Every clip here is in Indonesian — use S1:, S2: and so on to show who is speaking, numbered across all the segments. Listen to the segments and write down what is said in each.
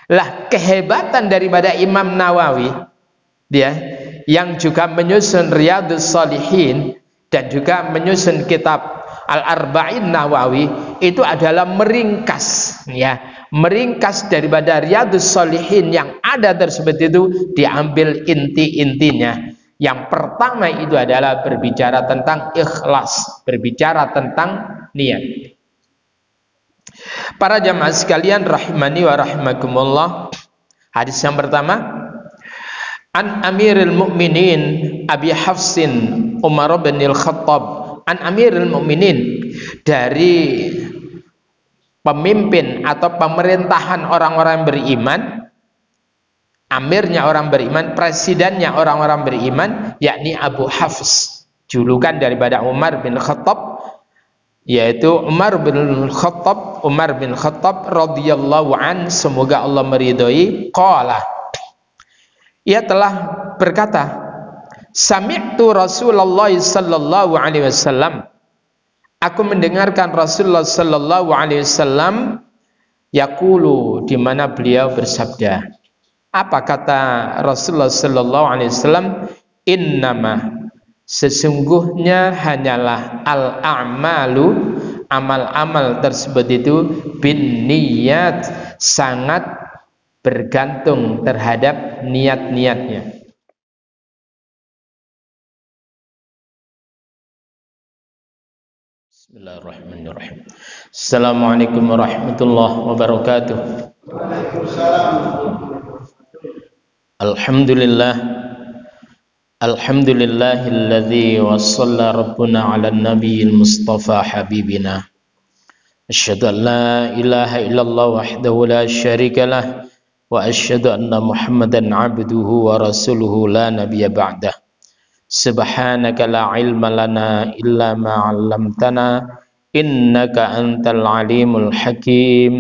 S1: Lah kehebatan daripada Imam Nawawi dia yang juga menyusun Riyadhus Shalihin dan juga menyusun kitab Al-Arba'in Nawawi itu adalah meringkas ya, meringkas daripada Riyadhus Shalihin yang ada tersebut itu diambil inti-intinya. Yang pertama itu adalah berbicara tentang ikhlas, berbicara tentang niat. Para jamaah sekalian rahimani wa rahimakumullah, hadis yang pertama, an Amirul Mukminin Abi Hafsin Umar bin Al-Khattab, an Amirul Mukminin, dari pemimpin atau pemerintahan orang-orang beriman, amirnya orang beriman, presidennya orang-orang beriman, yakni Abu Hafs, julukan daripada Umar bin Khattab, yaitu Umar bin Khattab radhiyallahu an, semoga Allah meridhoi, qala, ia telah berkata, sami'tu Rasulullah sallallahu alaihi wasallam, aku mendengarkan Rasulullah sallallahu alaihi wasallam yaqulu, di mana beliau bersabda. Apa kata Rasulullah sallallahu alaihi wasallam? Innama, sesungguhnya hanyalah al-a'malu, amal-amal tersebut itu bin niyat, sangat bergantung terhadap niat-niatnya. Bismillahirrahmanirrahim. Assalamualaikum warahmatullahi wabarakatuh. Waalaikumsalam. Alhamdulillah, alhamdulillahilladzi wassalla rabbuna ala nabiyil mustafa habibina. Asyhadu an la ilaha illallah wahdahu la syarikalah wa asyhadu anna muhammadan abduhu wa rasuluhu la nabiyya ba'dah. Subhanaka la ilma lana illa ma 'allamtana innaka antal alimul hakim.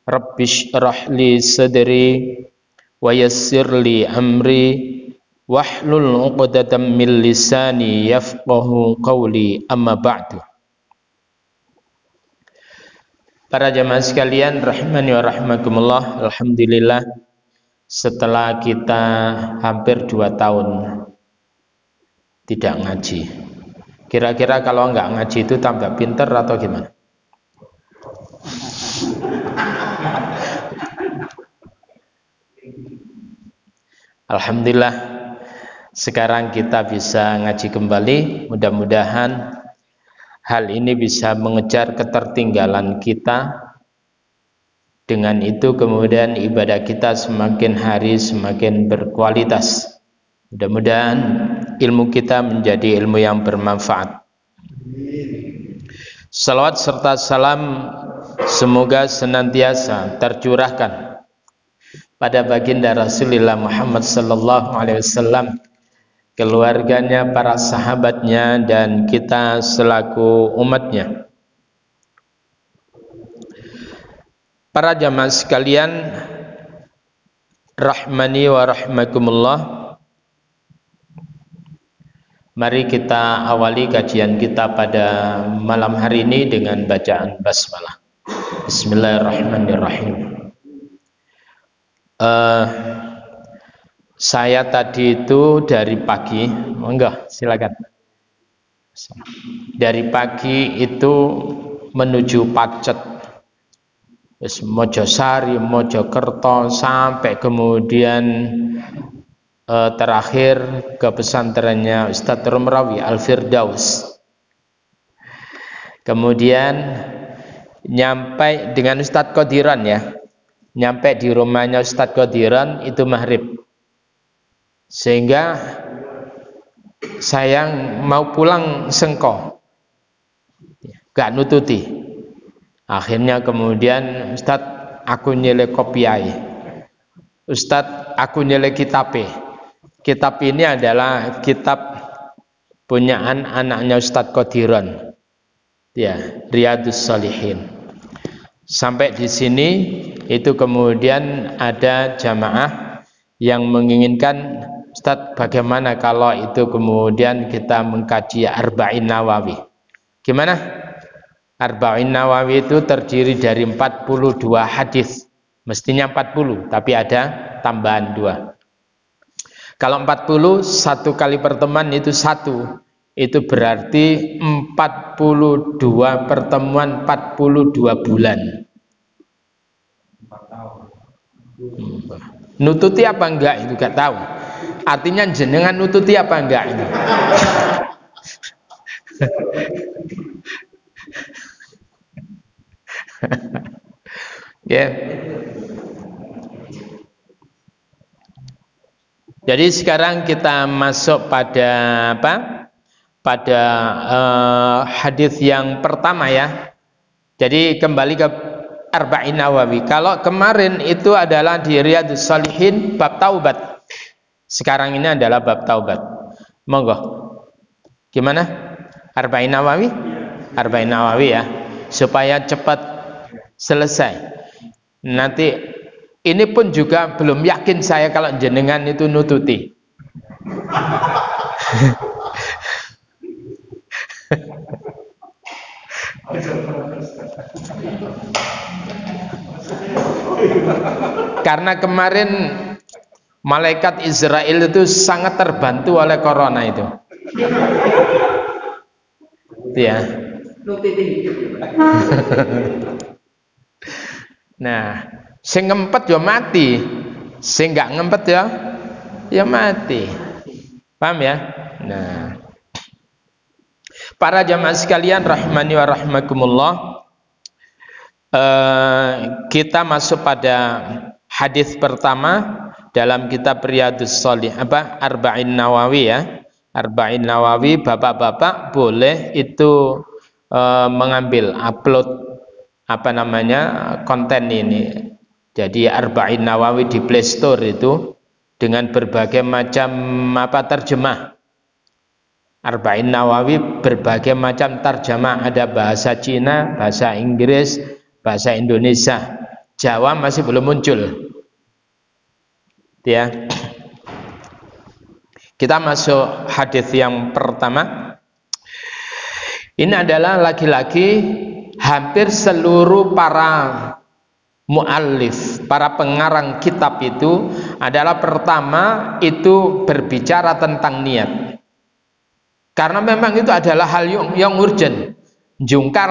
S1: Rabbishrah li sadri wa yassir li amri wahlul 'uqdatam min lisani yafqahu qawli, amma ba'du. Para jamaah sekalian rahimani wa rahimakumullah, alhamdulillah setelah kita hampir 2 tahun tidak ngaji. Kira-kira kalau enggak ngaji itu tambah pinter atau gimana? Alhamdulillah sekarang kita bisa ngaji kembali. Mudah-mudahan hal ini bisa mengejar ketertinggalan kita. Dengan itu kemudian ibadah kita semakin hari semakin berkualitas. Mudah-mudahan ilmu kita menjadi ilmu yang bermanfaat. Salawat serta salam semoga senantiasa tercurahkan pada baginda Rasulullah Muhammad sallallahu alaihi wasallam, keluarganya, para sahabatnya, dan kita selaku umatnya. Para jamaah sekalian rahmani wa rahmakumullah, mari kita awali kajian kita pada malam hari ini dengan bacaan basmalah. Bismillahirrahmanirrahim. Saya tadi itu dari pagi, enggak, silakan. Dari pagi itu menuju Pacet, Mojosari, Mojokerto, sampai kemudian terakhir ke pesantrennya Ustadz Romrawi Al-Firdaus. Kemudian nyampe dengan Ustadz Qadiran ya. Nyampe di rumahnya Ustadz Qadiran itu maghrib, sehingga saya mau pulang sengko, gak nututi. Akhirnya kemudian Ustadz aku nyele kopiai, Ustadz aku nyele kitabe. Kitab ini adalah kitab punyaan anaknya Ustadz Qadiran, ya, Riyadhus Shalihin. Sampai di sini itu kemudian ada jamaah yang menginginkan, Ustadz bagaimana kalau itu kemudian kita mengkaji Arba'in Nawawi. Gimana? Arba'in Nawawi itu terdiri dari 42 hadis. Mestinya 40, tapi ada tambahan 2. Kalau 40, 1 kali pertemuan itu 1. Itu berarti 42 pertemuan, 42 bulan. Nututi apa enggak itu gak tahu. Artinya jenengan nututi apa enggak itu. Ya. Jadi sekarang kita masuk pada apa? Pada hadis yang pertama ya. Jadi kembali ke Arba'in Nawawi. Kalau kemarin itu adalah di Riyadhus Shalihin bab taubat. Sekarang ini adalah bab taubat. Monggo. Gimana? Arba'in Nawawi? Arba'in Nawawi ya. Supaya cepat selesai. Nanti ini pun juga belum yakin saya kalau jenengan itu nututi. Karena kemarin malaikat Israel itu sangat terbantu oleh corona itu. Ya. Nah, sing ngempet ya mati, sing nggak ngempet ya mati. Paham ya? Nah, para jamaah sekalian rahmani wa rahmakumullah, kita masuk pada hadis pertama dalam kitab Riyadhus Shalihin, Arba'in Nawawi ya. Arba'in Nawawi, bapak-bapak boleh itu mengambil upload konten ini. Jadi Arba'in Nawawi di Play Store itu dengan berbagai macam terjemah. Arba'in Nawawi berbagai macam terjemah, ada bahasa Cina, bahasa Inggris, bahasa Indonesia. Jawa masih belum muncul. Ya. Kita masuk hadis yang pertama. Ini adalah lagi-lagi hampir seluruh para muallif, para pengarang kitab itu adalah pertama itu berbicara tentang niat. Karena memang itu adalah hal yang urgent. Jungkar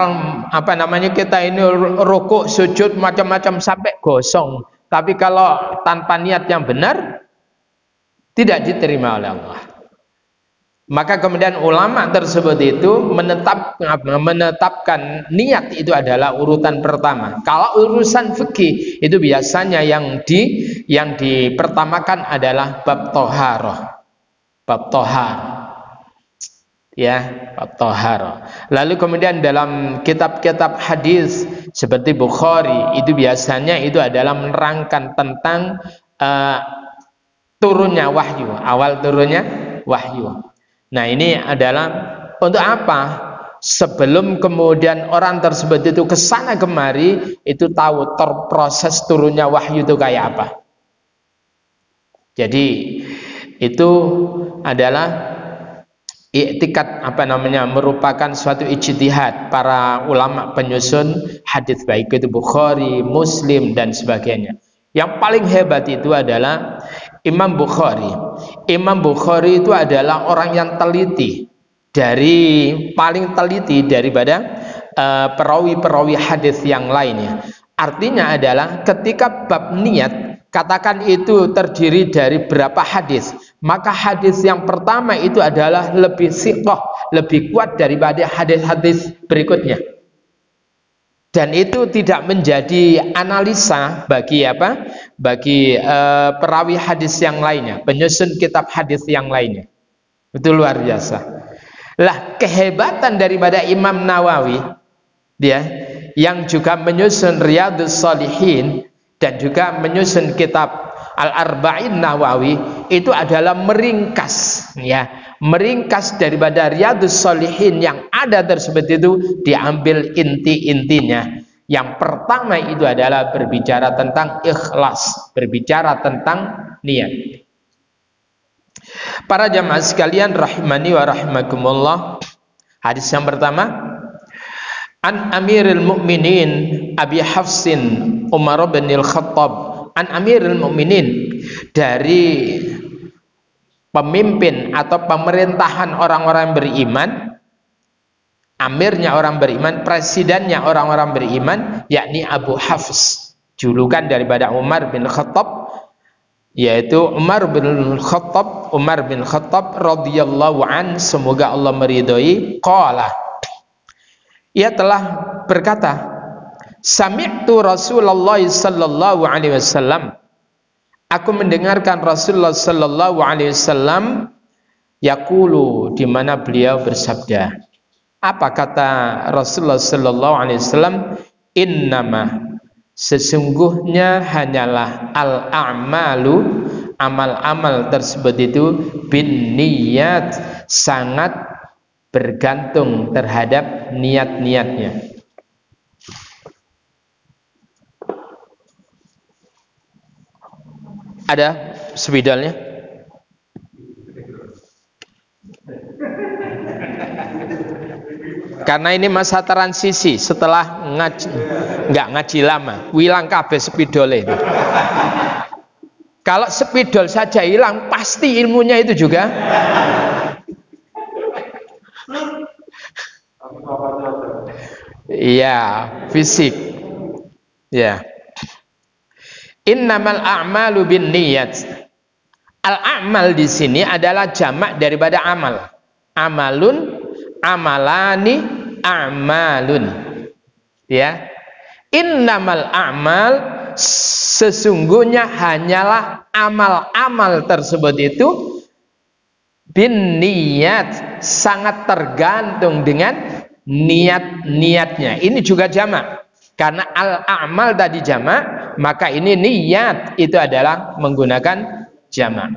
S1: kita ini rukuk, sujud macam-macam sampai gosong. Tapi kalau tanpa niat yang benar tidak diterima oleh Allah. Maka kemudian ulama tersebut itu menetapkan niat itu adalah urutan pertama. Kalau urusan fikih itu biasanya yang dipertamakan adalah bab thaharah. Bab thaharah. Ya, bab thaharah. Lalu kemudian dalam kitab-kitab hadis seperti Bukhari itu biasanya itu adalah menerangkan tentang turunnya wahyu, awal turunnya wahyu. Nah, ini adalah untuk apa? Sebelum kemudian orang tersebut itu kesana kemari, itu tahu proses turunnya wahyu itu kayak apa. Jadi itu adalah i'tikad merupakan suatu ijtihad para ulama penyusun hadis, baik itu Bukhari, Muslim dan sebagainya. Yang paling hebat itu adalah Imam Bukhari. Imam Bukhari itu adalah orang yang teliti, paling teliti daripada perawi-perawi hadis yang lainnya. Artinya adalah ketika bab niat, katakan itu terdiri dari berapa hadis, maka hadis yang pertama itu adalah lebih siqah, lebih kuat daripada hadis-hadis berikutnya. Dan itu tidak menjadi analisa bagi perawi hadis yang lainnya, penyusun kitab hadis yang lainnya. Itu luar biasa. Lah, kehebatan daripada Imam Nawawi dia yang juga menyusun Riyadhus Shalihin dan juga menyusun kitab Al-Arba'in Nawawi itu adalah meringkas daripada Riyadhus Shalihin yang ada tersebut itu diambil inti-intinya. Yang pertama itu adalah berbicara tentang ikhlas, berbicara tentang niat. Para jamaah sekalian rahimani wa rahimakumullah, hadis yang pertama An Amirul Mukminin Abi Hafsin Umar bin Al-Khattab. An Amirul Mukminin, dari pemimpin atau pemerintahan orang-orang beriman, amirnya orang beriman, presidennya orang-orang beriman, yakni Abu Hafs, julukan daripada Umar bin Khattab, yaitu Umar bin Khattab radhiyallahu an, semoga Allah meridhoi. Qala, ia telah berkata, sami'tu Rasulullah sallallahu alaihi wasallam, aku mendengarkan Rasulullah sallallahu alaihi wasallam yaqulu, di mana beliau bersabda. Apa kata Rasulullah sallallahu alaihi wasallam? Innama, sesungguhnya hanyalah al-a'malu, amal-amal tersebut itu bin niyat, sangat bergantung terhadap niat-niatnya. Ada spidolnya? Karena ini masa transisi setelah nggak ngaji lama, hilang kabeh spidole. Kalau spidol saja hilang, pasti ilmunya itu juga. Iya, fisik. Ya. Innamal a'malu bin niyat. Al-a'mal di sini adalah jamak daripada amal. Amalun, amalani, a'malun. Ya. Innamal a'mal, sesungguhnya hanyalah amal-amal tersebut itu bin niyat, sangat tergantung dengan niat-niatnya. Ini juga jamak. Karena al-a'mal tadi jamak, maka ini niat itu adalah menggunakan jamak.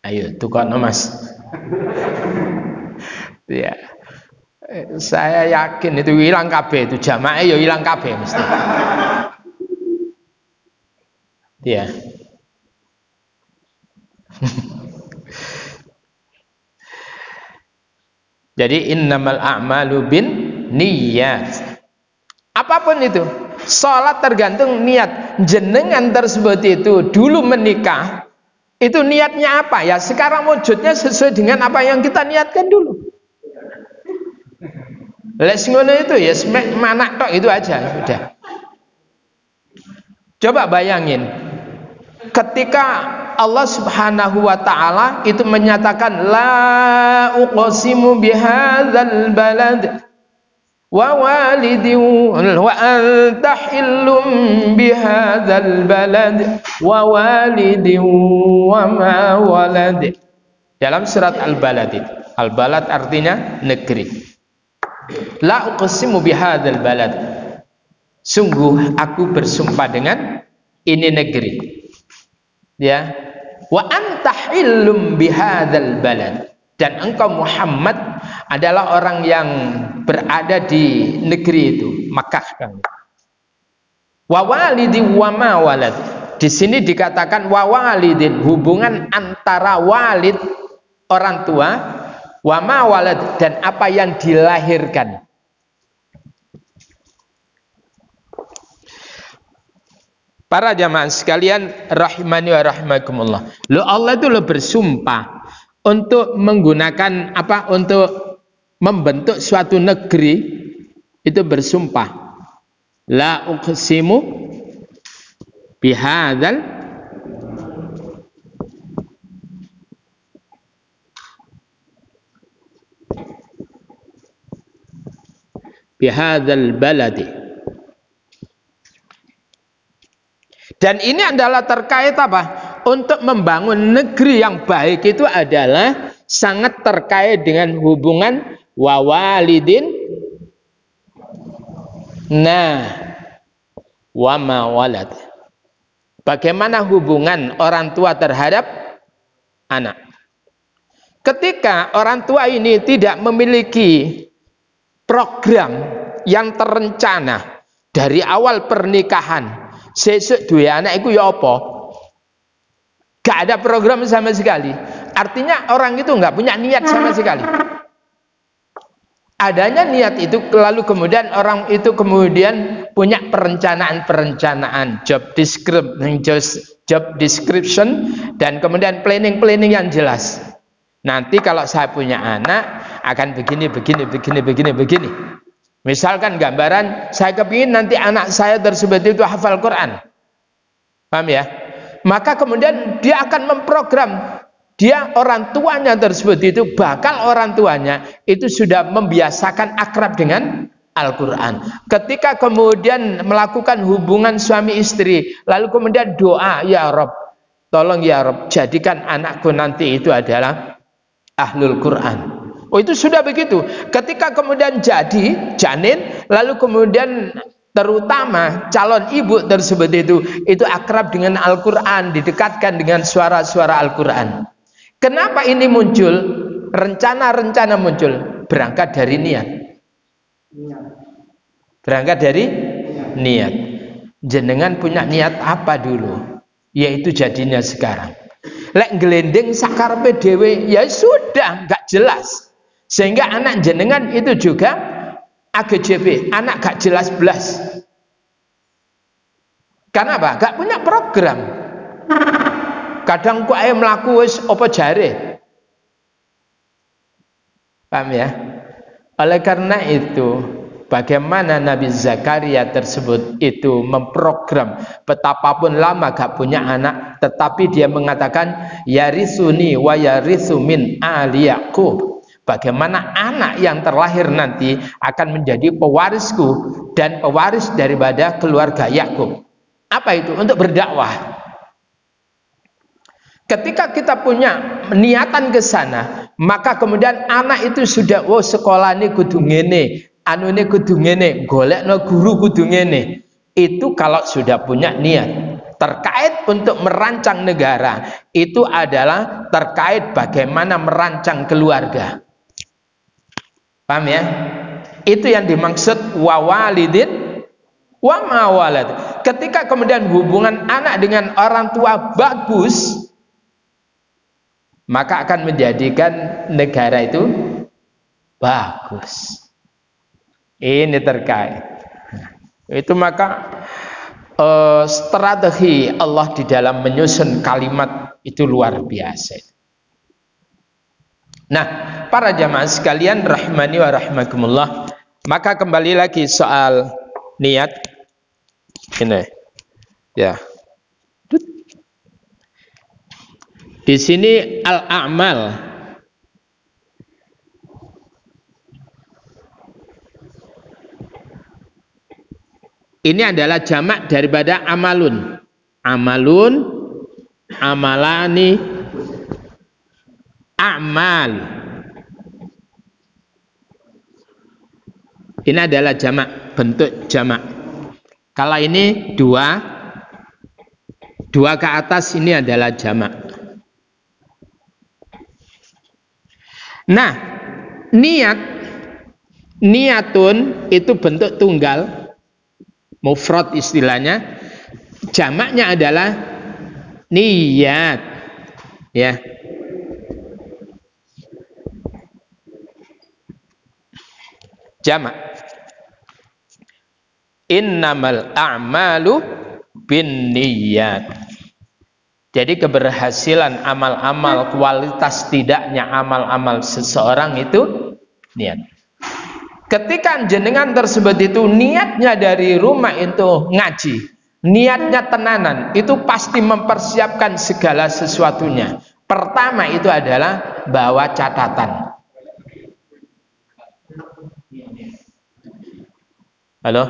S1: Ayo tukar Mas. Ya. Saya yakin itu hilang kabeh, itu jamaknya ya hilang kabeh mesti. Ya. Jadi innamal a'malu bin niyat. Apapun itu, sholat tergantung niat. Jenengan tersebut itu dulu menikah, itu niatnya apa ya? Sekarang wujudnya sesuai dengan apa yang kita niatkan dulu. Les ngono itu ya manak tok itu aja sudah. Coba bayangin, ketika Allah Subhanahu wa taala itu menyatakan la uqsimu bihadzal balad wa walidin wa anta hillum bihadzal balad wa walidin wa ma walad. Dalam surat Al-Balad itu. Al-Balad artinya negeri. La uqsimu bihadzal balad. Sungguh aku bersumpah dengan ini negeri. Ya. Wa anta hillum bihadzal balad. Dan engkau Muhammad adalah orang yang berada di negeri itu, Makkah kan. Wa walidin wa ma walad. Di sini dikatakan wa walidin, hubungan antara walid orang tua, wa ma walad, dan apa yang dilahirkan. Para jamaah sekalian rahimani wa rahimakumullah. Lo Allah itu lo bersumpah untuk menggunakan apa? Untuk membentuk suatu negeri itu bersumpah. La uqsimu bihadzal baladi. Dan ini adalah terkait apa? Untuk membangun negeri yang baik itu adalah sangat terkait dengan hubungan wa walidin wa ma walad. Bagaimana hubungan orang tua terhadap anak? Ketika orang tua ini tidak memiliki program yang terencana dari awal pernikahan, sesuk duwe anak iku ya apa? Gak ada program sama sekali. Artinya orang itu nggak punya niat sama sekali. adanya niat itu, lalu kemudian orang itu kemudian punya perencanaan-perencanaan, job description, dan kemudian planning yang jelas. Nanti kalau saya punya anak akan begini. Misalkan gambaran, saya kepingin nanti anak saya tersebut itu hafal Quran. Paham ya? Maka kemudian dia akan memprogram, dia orang tuanya tersebut itu, bakal orang tuanya itu sudah membiasakan akrab dengan Al-Quran. Ketika kemudian melakukan hubungan suami istri, lalu kemudian doa, ya Rob, tolong ya Rob, jadikan anakku nanti itu adalah ahlul Quran. Oh, itu sudah begitu. Ketika kemudian jadi janin, lalu kemudian terutama calon ibu tersebut itu akrab dengan Al-Quran, didekatkan dengan suara-suara Al-Quran. Kenapa ini muncul? Rencana-rencana muncul berangkat dari niat. Berangkat dari niat. Jenengan punya niat apa dulu? Yaitu jadinya sekarang. Lek gelendeng sakarepe dhewe, ya sudah, nggak jelas. Sehingga anak jenengan itu juga AGJB, anak gak jelas belas. Karena apa? Gak punya program. Kadang kok ae mlaku wis apa jare. Paham ya? Oleh karena itu, bagaimana Nabi Zakaria tersebut itu memprogram, betapapun lama gak punya anak, tetapi dia mengatakan yarisuni wa yarisu min ali Yaqub. Bagaimana anak yang terlahir nanti akan menjadi pewarisku dan pewaris daripada keluarga Yakub. Apa itu? Untuk berdakwah. Ketika kita punya niatan ke sana, maka kemudian anak itu sudah, oh sekolah ini kudu ngene, anu ini kudu ngene, golekno guru kudu ngene. Itu kalau sudah punya niat. Terkait untuk merancang negara, itu adalah terkait bagaimana merancang keluarga. Paham ya? Itu yang dimaksud wawalidin wa mawalad. Ketika kemudian hubungan anak dengan orang tua bagus, maka akan menjadikan negara itu bagus. Ini terkait. Itu maka strategi Allah di dalam menyusun kalimat itu luar biasa. Nah, para jamaah sekalian rahmani wa rahmakumullah, maka kembali lagi soal niat. Ini ya. Di sini al-a'mal. Ini adalah jamak daripada amalun. Amalun, amalani, amal. Ini adalah jamak, bentuk jamak. Kalau ini dua ke atas ini adalah jamak. Nah, niatun itu bentuk tunggal, mufrad istilahnya. Jamaknya adalah niyat, ya. Jamak. Innamal a'malu binniyat. Jadi keberhasilan amal-amal, kualitas tidaknya amal-amal seseorang itu niat. Ketika jenengan tersebut itu niatnya dari rumah itu ngaji, niatnya tenanan, itu pasti mempersiapkan segala sesuatunya. Pertama itu adalah bawa catatan. Halo?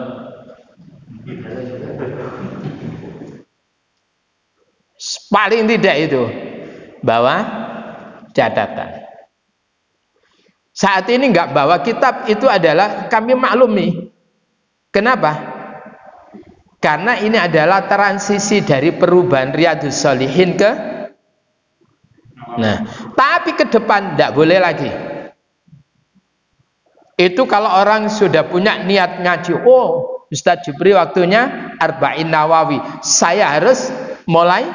S1: Paling tidak itu bawa catatan. Saat ini nggak bawa kitab itu adalah kami maklumi. Kenapa? Karena ini adalah transisi dari perubahan Riyadhus Shalihin ke, nah, tapi ke depan tidak boleh lagi. Itu kalau orang sudah punya niat ngaji, oh Ustadz Jupri waktunya Arba'in Nawawi, saya harus mulai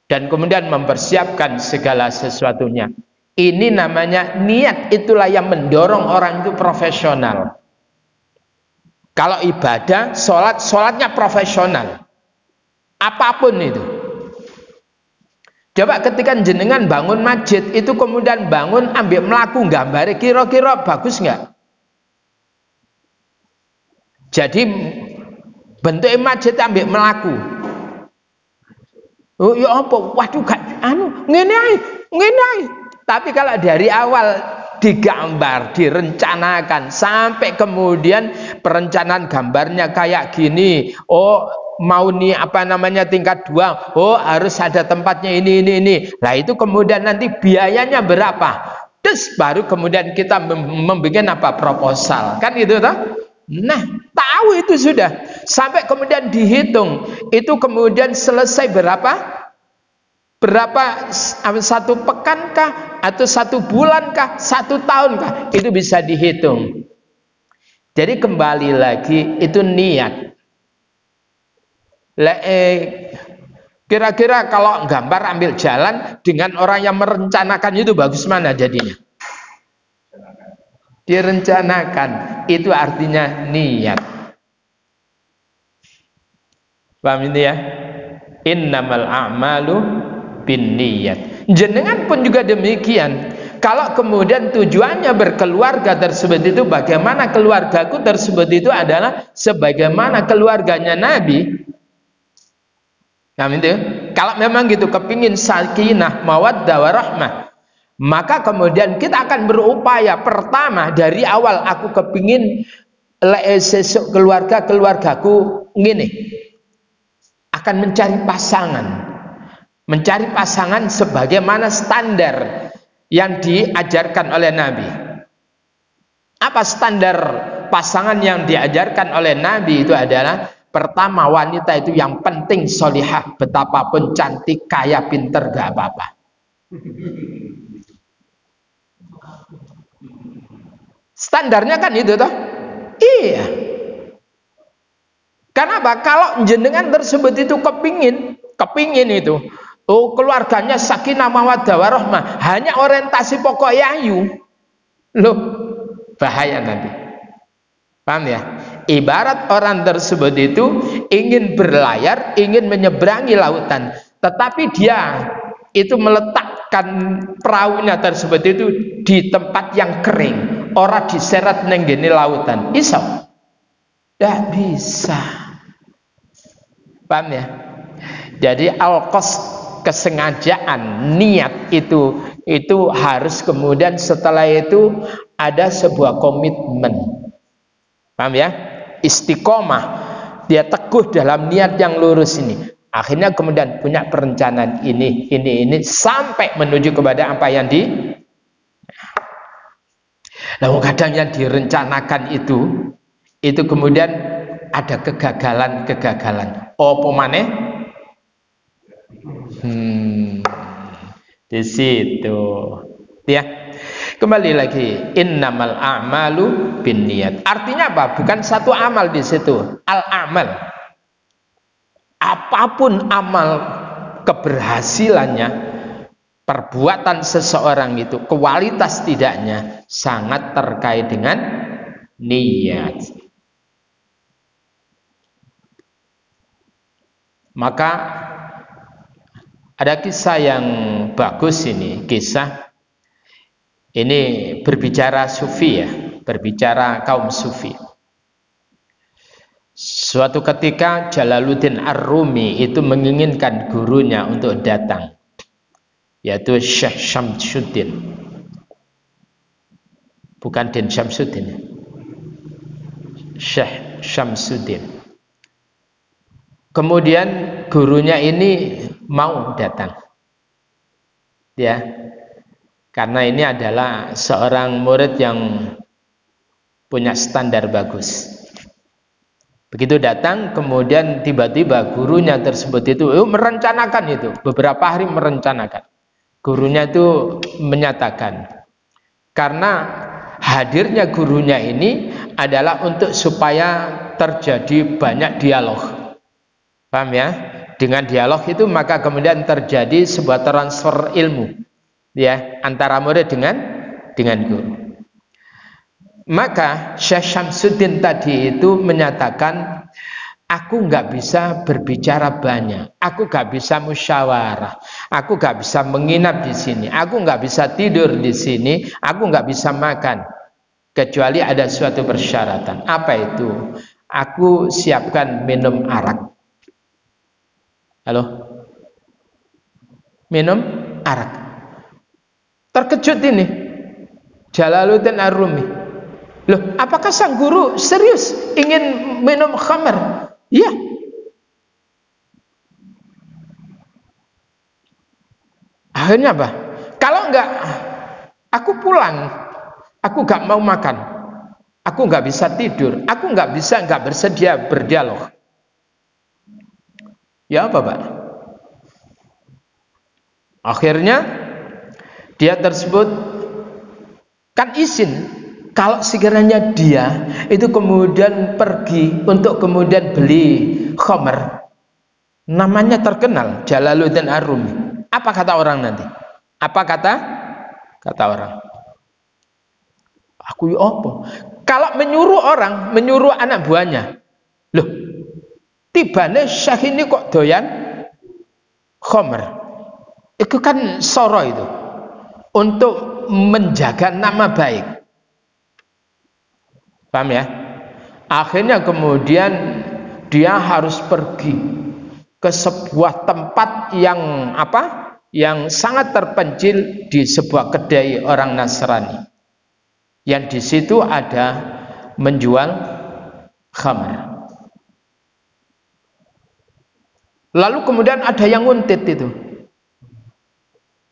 S1: dan kemudian mempersiapkan segala sesuatunya. Ini namanya niat, itulah yang mendorong orang itu profesional. Kalau ibadah, sholatnya profesional. Apapun itu. Coba ketika jenengan bangun masjid, itu kemudian bangun ambil melaku gambar, kira-kira bagus nggak? Jadi bentuk masjid ambil melaku. Oh ya apa? Waduh gak ngene ae. Tapi kalau dari awal digambar, direncanakan sampai kemudian perencanaan gambarnya kayak gini. Oh, mau nih apa namanya tingkat 2. Oh, harus ada tempatnya ini. Lah itu kemudian nanti biayanya berapa? Terus baru kemudian kita membuat apa? Proposal. Kan gitu toh? Nah, tahu itu sudah. Sampai kemudian dihitung. Itu kemudian selesai berapa? Berapa, 1 pekan kah? Atau 1 bulan kah? 1 tahun kah? Itu bisa dihitung. Jadi kembali lagi itu niat. Kira-kira kalau gambar ambil jalan dengan orang yang merencanakan itu bagus mana jadinya? Direncanakan. Itu artinya niat. Paham ini ya? Innamal a'malu binniyat. Jenengan pun juga demikian. Kalau kemudian tujuannya berkeluarga tersebut itu bagaimana keluargaku tersebut itu adalah sebagaimana keluarganya Nabi. Nah, itu. Kalau memang gitu kepingin sakinah, mawaddah, warahmah, maka kemudian kita akan berupaya pertama dari awal aku kepingin sesuk keluargaku ngene. Akan mencari pasangan sebagaimana standar yang diajarkan oleh Nabi. Apa standar pasangan yang diajarkan oleh Nabi itu adalah pertama wanita itu yang penting solihah, betapapun cantik, kaya, pinter gak apa-apa. Standarnya kan itu toh? Iya. Kenapa? Kalau jenengan tersebut itu kepingin itu, oh keluarganya sakinah mawaddah warahmah, hanya orientasi pokok yayu, loh bahaya nanti. Paham ya? Ibarat orang tersebut itu ingin berlayar, ingin menyeberangi lautan, tetapi dia itu meletakkan perahunya tersebut itu di tempat yang kering, ora diseret neng gene lautan, iso? Tidak bisa. Paham ya? Jadi al-qasd, kesengajaan, niat itu harus kemudian setelah itu ada sebuah komitmen. Paham ya? Istiqomah, dia teguh dalam niat yang lurus ini. Akhirnya kemudian punya perencanaan ini sampai menuju kepada apa yang Lalu kadang yang direncanakan itu kemudian ada kegagalan. Apa maneh? Di situ. Ya. Kembali lagi, innamal a'malu binniyat. Artinya apa? Bukan satu amal di situ. Al-amal. Apapun amal keberhasilannya, perbuatan seseorang itu, kualitas tidaknya sangat terkait dengan niat. Maka ada kisah yang bagus ini, kisah ini berbicara sufi ya, berbicara kaum sufi. Suatu ketika Jalaluddin Ar-Rumi itu menginginkan gurunya untuk datang, yaitu Syekh Syamsuddin, bukan Din Syamsuddin, Syekh Syamsuddin. Kemudian gurunya ini mau datang, ya, karena ini adalah seorang murid yang punya standar bagus. Begitu datang, kemudian tiba-tiba gurunya tersebut itu merencanakan itu, beberapa hari merencanakan. Gurunya itu menyatakan, karena hadirnya gurunya ini adalah untuk supaya terjadi banyak dialog. Paham ya? Dengan dialog itu maka kemudian terjadi sebuah transfer ilmu. ya, antara murid dengan guru. Maka Syekh Syamsuddin tadi itu menyatakan, aku nggak bisa berbicara banyak, aku nggak bisa musyawarah, aku nggak bisa menginap di sini, aku nggak bisa tidur di sini, aku nggak bisa makan, kecuali ada suatu persyaratan. Apa itu? Aku siapkan minum arak. Halo? Minum arak. Terkejut ini Jalaluddin Ar-Rumi. Loh, apakah sang guru serius ingin minum khamar? Iya. Akhirnya apa? Kalau enggak, aku pulang. Aku enggak mau makan. Aku enggak bisa tidur. Aku enggak bersedia berdialog. Ya apa, Pak? Akhirnya dia tersebut kan izin. Kalau sekiranya dia itu kemudian pergi untuk kemudian beli khamar, namanya terkenal Jalaluddin Ar-Rumi. Apa kata orang nanti? Apa kata orang? Aku apa? Kalau menyuruh anak buahnya, loh, tibane Syekh ini kok doyan khamar. Itu kan soro itu untuk menjaga nama baik. Paham ya? Akhirnya kemudian dia harus pergi ke sebuah tempat yang apa? Yang sangat terpencil di sebuah kedai orang Nasrani. Yang di situ ada menjual khamar. Lalu kemudian ada yang nguntit itu.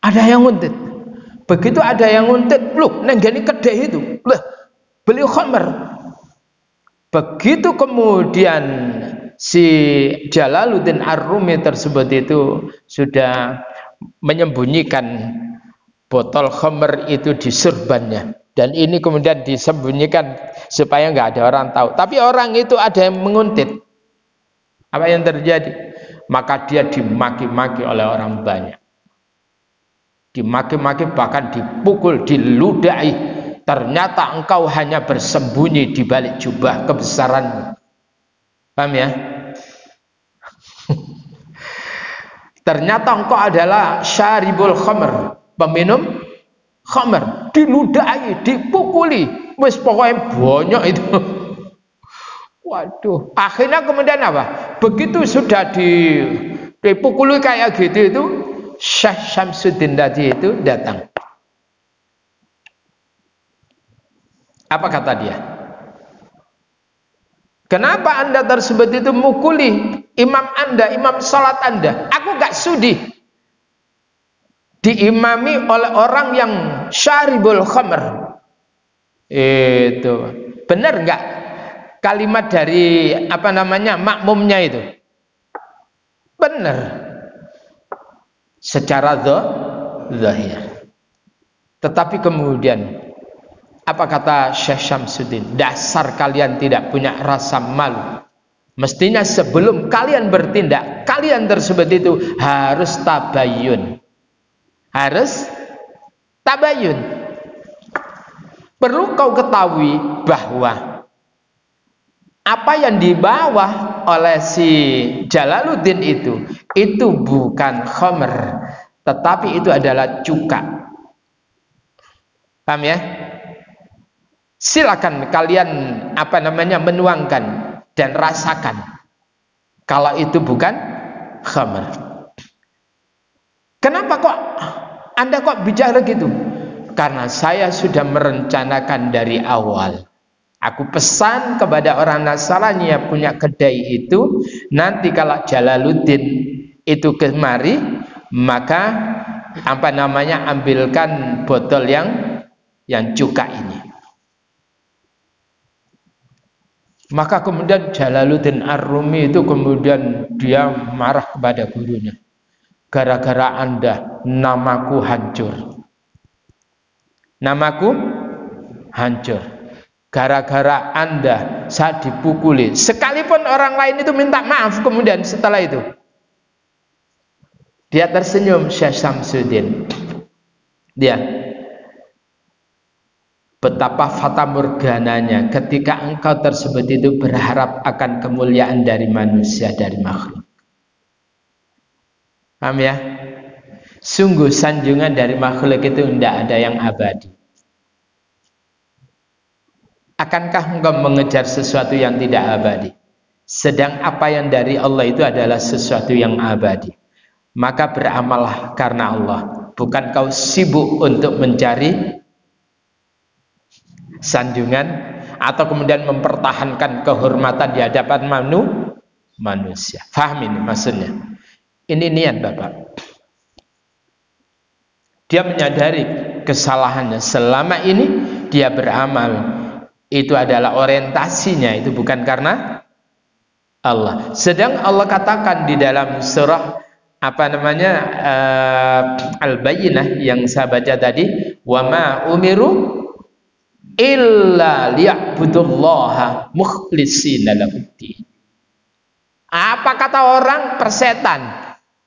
S1: Ada yang nguntit. Begitu ada yang nguntit, loh, nenggani kedai itu. Loh, beli khamar. Begitu kemudian si Jalaluddin Ar-Rumi tersebut itu sudah menyembunyikan botol khamar itu di surbannya, dan ini kemudian disembunyikan supaya nggak ada orang tahu. Tapi orang itu ada yang menguntit. Apa yang terjadi? Maka dia dimaki-maki oleh orang banyak. Dimaki-maki, bahkan dipukul, diludahi. Ternyata engkau hanya bersembunyi di balik jubah kebesaranmu. Paham ya? Ternyata engkau adalah syaribul khamr, peminum khamr. Diludahi, dipukuli, wis pokoknya banyak itu. Waduh, akhirnya kemudian apa? Begitu sudah dipukuli kayak gitu itu, Syekh Syamsuddin tadi itu datang. Apa kata dia? Kenapa anda tersebut itu mukuli imam anda, imam salat anda? Aku gak sudi diimami oleh orang yang syaribul khamr. Itu benar nggak kalimat dari apa namanya makmumnya itu? Benar secara zahir. Tetapi kemudian apa kata Syekh Syamsuddin? Dasar kalian tidak punya rasa malu. Mestinya sebelum kalian bertindak, kalian tersebut itu harus tabayun. Harus tabayun. Perlu kau ketahui bahwa apa yang dibawa oleh si Jalaluddin itu bukan khamr, tetapi itu adalah cuka. Paham ya? Silakan kalian apa namanya menuangkan dan rasakan kalau itu bukan khamr. Kenapa kok anda kok bicara gitu? Karena saya sudah merencanakan dari awal. Aku pesan kepada orang Nasrani yang punya kedai itu, nanti kalau Jalaluddin itu kemari, maka apa namanya ambilkan botol yang cuka ini. Maka kemudian Jalaluddin Ar-Rumi itu kemudian dia marah kepada gurunya. Gara-gara anda namaku hancur. Namaku hancur. Gara-gara anda saya dipukuli. Sekalipun orang lain itu minta maaf kemudian setelah itu. Dia tersenyum Syekh Syamsuddin. Dia betapa fatamorgananya ketika engkau tersebut itu berharap akan kemuliaan dari manusia, dari makhluk. Paham ya? Sungguh sanjungan dari makhluk itu tidak ada yang abadi. Akankah engkau mengejar sesuatu yang tidak abadi? Sedang apa yang dari Allah itu adalah sesuatu yang abadi. Maka beramallah karena Allah. Bukan kau sibuk untuk mencari sanjungan atau kemudian mempertahankan kehormatan di hadapan manusia. Faham ini maksudnya? Ini niat Bapak. Dia menyadari kesalahannya. Selama ini dia beramal, itu adalah orientasinya, itu bukan karena Allah. Sedang Allah katakan di dalam surah Al-Bayyinah yang saya baca tadi, wa ma umiru illa liya'budullaha mukhlishina lahuddin. Apa kata orang persetan?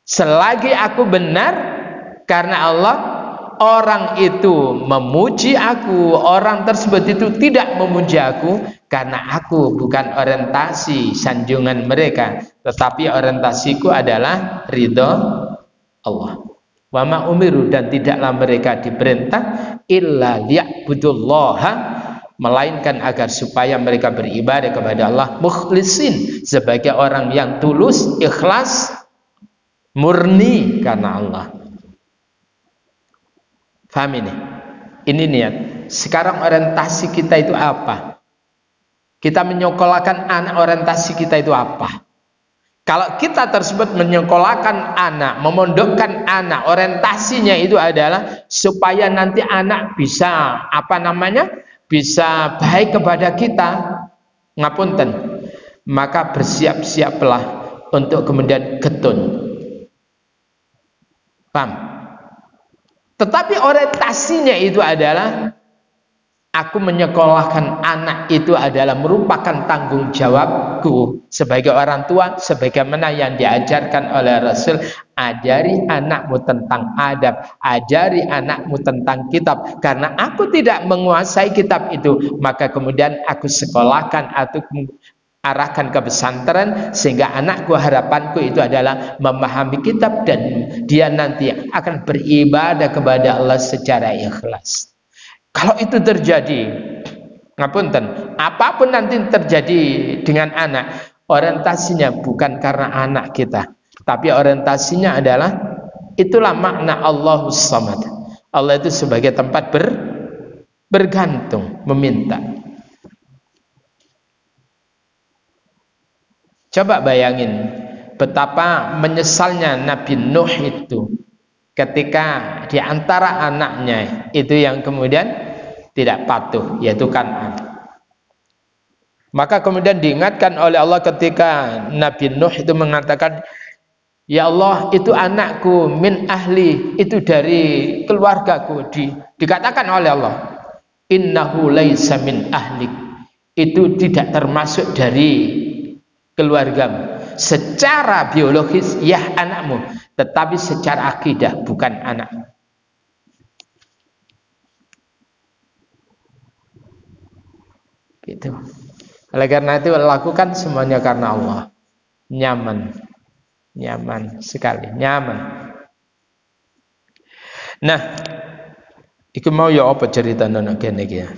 S1: Selagi aku benar karena Allah, orang itu memuji aku, orang tersebut itu tidak memuji aku karena aku bukan orientasi sanjungan mereka, tetapi orientasiku adalah ridho Allah. Wa ma umiru, dan tidaklah mereka diperintah illa liya'budullaha, melainkan agar supaya mereka beribadah kepada Allah mukhlisin, sebagai orang yang tulus, ikhlas, murni karena Allah. Faham ini? Ini niat. Sekarang orientasi kita itu apa? Kita menyekolahkan anak, orientasi kita itu apa? Kalau kita tersebut menyekolahkan anak, memondokkan anak, orientasinya itu adalah supaya nanti anak bisa bisa baik kepada kita. Ngapunten. Maka bersiap-siaplah untuk kemudian getun. Paham? Tetapi orientasinya itu adalah aku menyekolahkan anak itu adalah merupakan tanggung jawabku sebagai orang tua, sebagaimana yang diajarkan oleh Rasul. Ajari anakmu tentang adab, ajari anakmu tentang kitab. Karena aku tidak menguasai kitab itu, maka kemudian aku sekolahkan atau arahkan ke pesantren, sehingga anakku, harapanku itu adalah memahami kitab dan dia nanti akan beribadah kepada Allah secara ikhlas. Kalau itu terjadi, ngapunten, apapun nanti terjadi dengan anak, orientasinya bukan karena anak kita, tapi orientasinya adalah, itulah makna Allahus Samad. Allah itu sebagai tempat bergantung, meminta. Coba bayangin betapa menyesalnya Nabi Nuh itu ketika di antara anaknya itu yang kemudian tidak patuh, yaitu Kan'an. Maka kemudian diingatkan oleh Allah ketika Nabi Nuh itu mengatakan, ya Allah, itu anakku min ahli, itu dari keluargaku. Dikatakan oleh Allah, innahu laisa min ahlik, itu tidak termasuk dari keluargamu. Secara biologis ya anakmu, tetapi secara akidah bukan anak. Gitu. Oleh karena itu lakukan semuanya karena Allah. Nyaman, nyaman sekali, nyaman. Nah, iku mau ya apa cerita nana kene iki ya?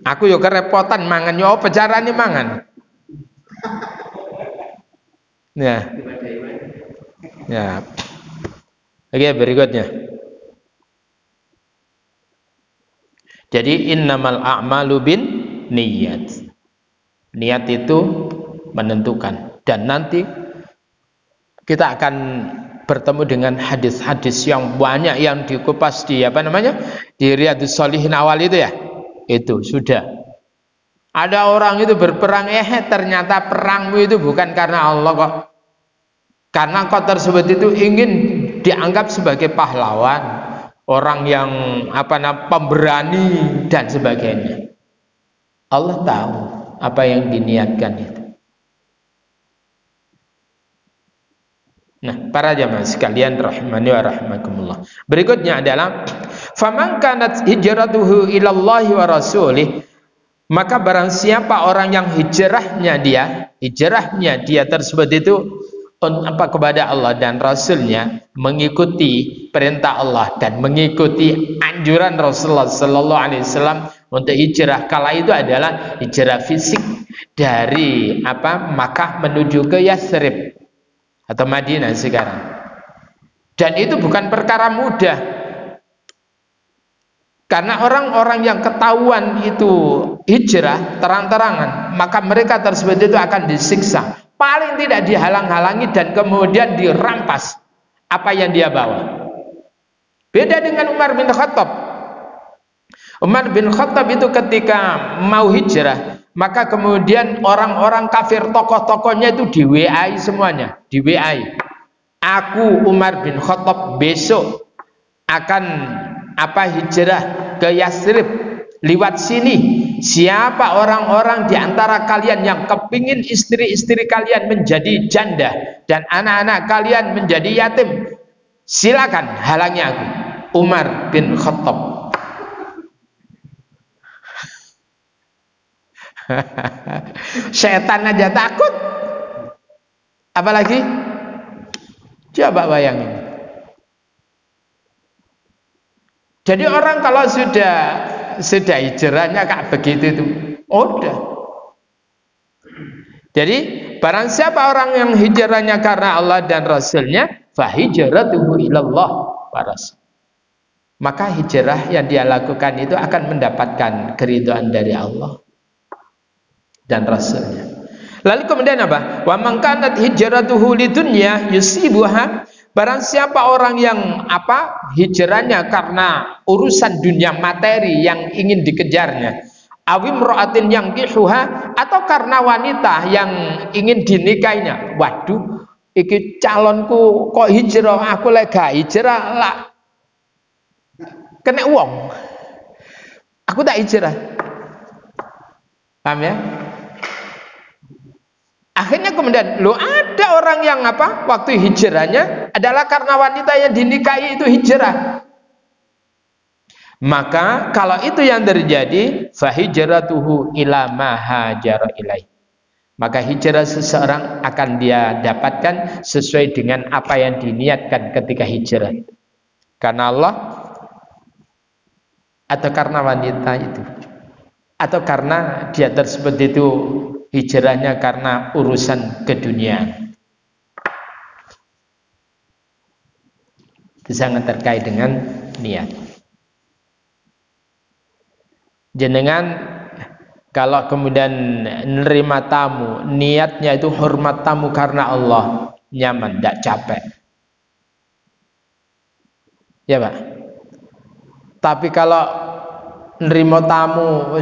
S1: Aku yo kerepotan mangan, yo apa carane mangan? Ya. Ya. Oke, berikutnya. Jadi innamal a'malu bin niyyat. Niat itu menentukan, dan nanti kita akan bertemu dengan hadis-hadis yang banyak yang dikupas di di Riyadhus Shalihin awal itu ya. Itu sudah ada orang itu berperang, ternyata perangmu itu bukan karena Allah kok, karena kau tersebut itu ingin dianggap sebagai pahlawan, orang yang pemberani dan sebagainya. Allah tahu apa yang diniatkan itu. Nah, para jamaah sekalian rahimani wa rahimakumullah. Berikutnya adalah faman kanat hijratuhu ilallahi wa rasulih, maka barang siapa orang yang hijrahnya dia tersebut itu kepada Allah dan Rasulnya, mengikuti perintah Allah dan mengikuti anjuran Rasulullah Sallallahu Alaihi Wasallam untuk hijrah. Kala itu adalah hijrah fisik dari Makkah menuju ke Yathrib atau Madinah sekarang. Dan itu bukan perkara mudah, karena orang-orang yang ketahuan itu hijrah terang-terangan, maka mereka tersebut itu akan disiksa, paling tidak dihalang-halangi dan kemudian dirampas apa yang dia bawa. Beda dengan Umar bin Khattab. Umar bin Khattab itu ketika mau hijrah, maka kemudian orang-orang kafir, tokoh-tokohnya itu di WA semuanya, di WA. Aku Umar bin Khattab besok akan hijrah ke Yathrib, lewat sini. Siapa orang-orang di antara kalian yang kepingin istri-istri kalian menjadi janda dan anak-anak kalian menjadi yatim, silakan halangi aku, Umar bin Khattab. Setan aja takut, apalagi coba bayangin. Jadi orang kalau sudah hijrahnya kayak begitu itu udah. Jadi barang siapa orang yang hijrahnya karena Allah dan Rasulnya, fahijratuhu ilallah wa rasul, maka hijrah yang dia lakukan itu akan mendapatkan keridhaan dari Allah dan Rasulnya. Lalu kemudian apa? Wa man kanat hijratuhu lidunya yusibuha, barang siapa orang yang hijrahnya karena urusan dunia materi yang ingin dikejarnya, awim ro'atin yang kihuha, atau karena wanita yang ingin dinikahinya. Waduh, iki calonku kok hijrah, aku lega hijrah lah kena uang, aku tak hijrah. Paham ya? Akhirnya kemudian ada orang yang waktu hijrahnya adalah karena wanita yang dinikahi itu hijrah. Maka kalau itu yang terjadi, fahijratuhu ila ma hajara ilaih, maka hijrah seseorang akan dia dapatkan sesuai dengan apa yang diniatkan ketika hijrah, karena Allah atau karena wanita itu, atau karena dia tersebut itu hijrahnya karena urusan keduniaan. Itu sangat terkait dengan niat. Jenengan kalau kemudian menerima tamu, niatnya itu hormat tamu karena Allah, nyaman, tidak capek, ya Pak. Tapi kalau menerima tamu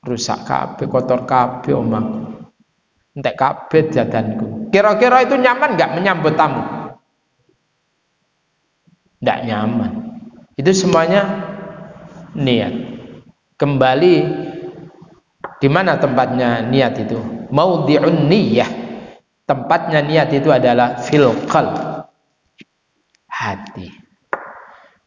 S1: rusak kabeh, kotor kabeh omahku, entek kabeh jadanku. Kira-kira itu nyaman nggak menyambut tamu? Nggak nyaman. Itu semuanya niat. Kembali di mana tempatnya niat itu? Maudhi'un niyah. Tempatnya niat itu adalah fil qalb, hati.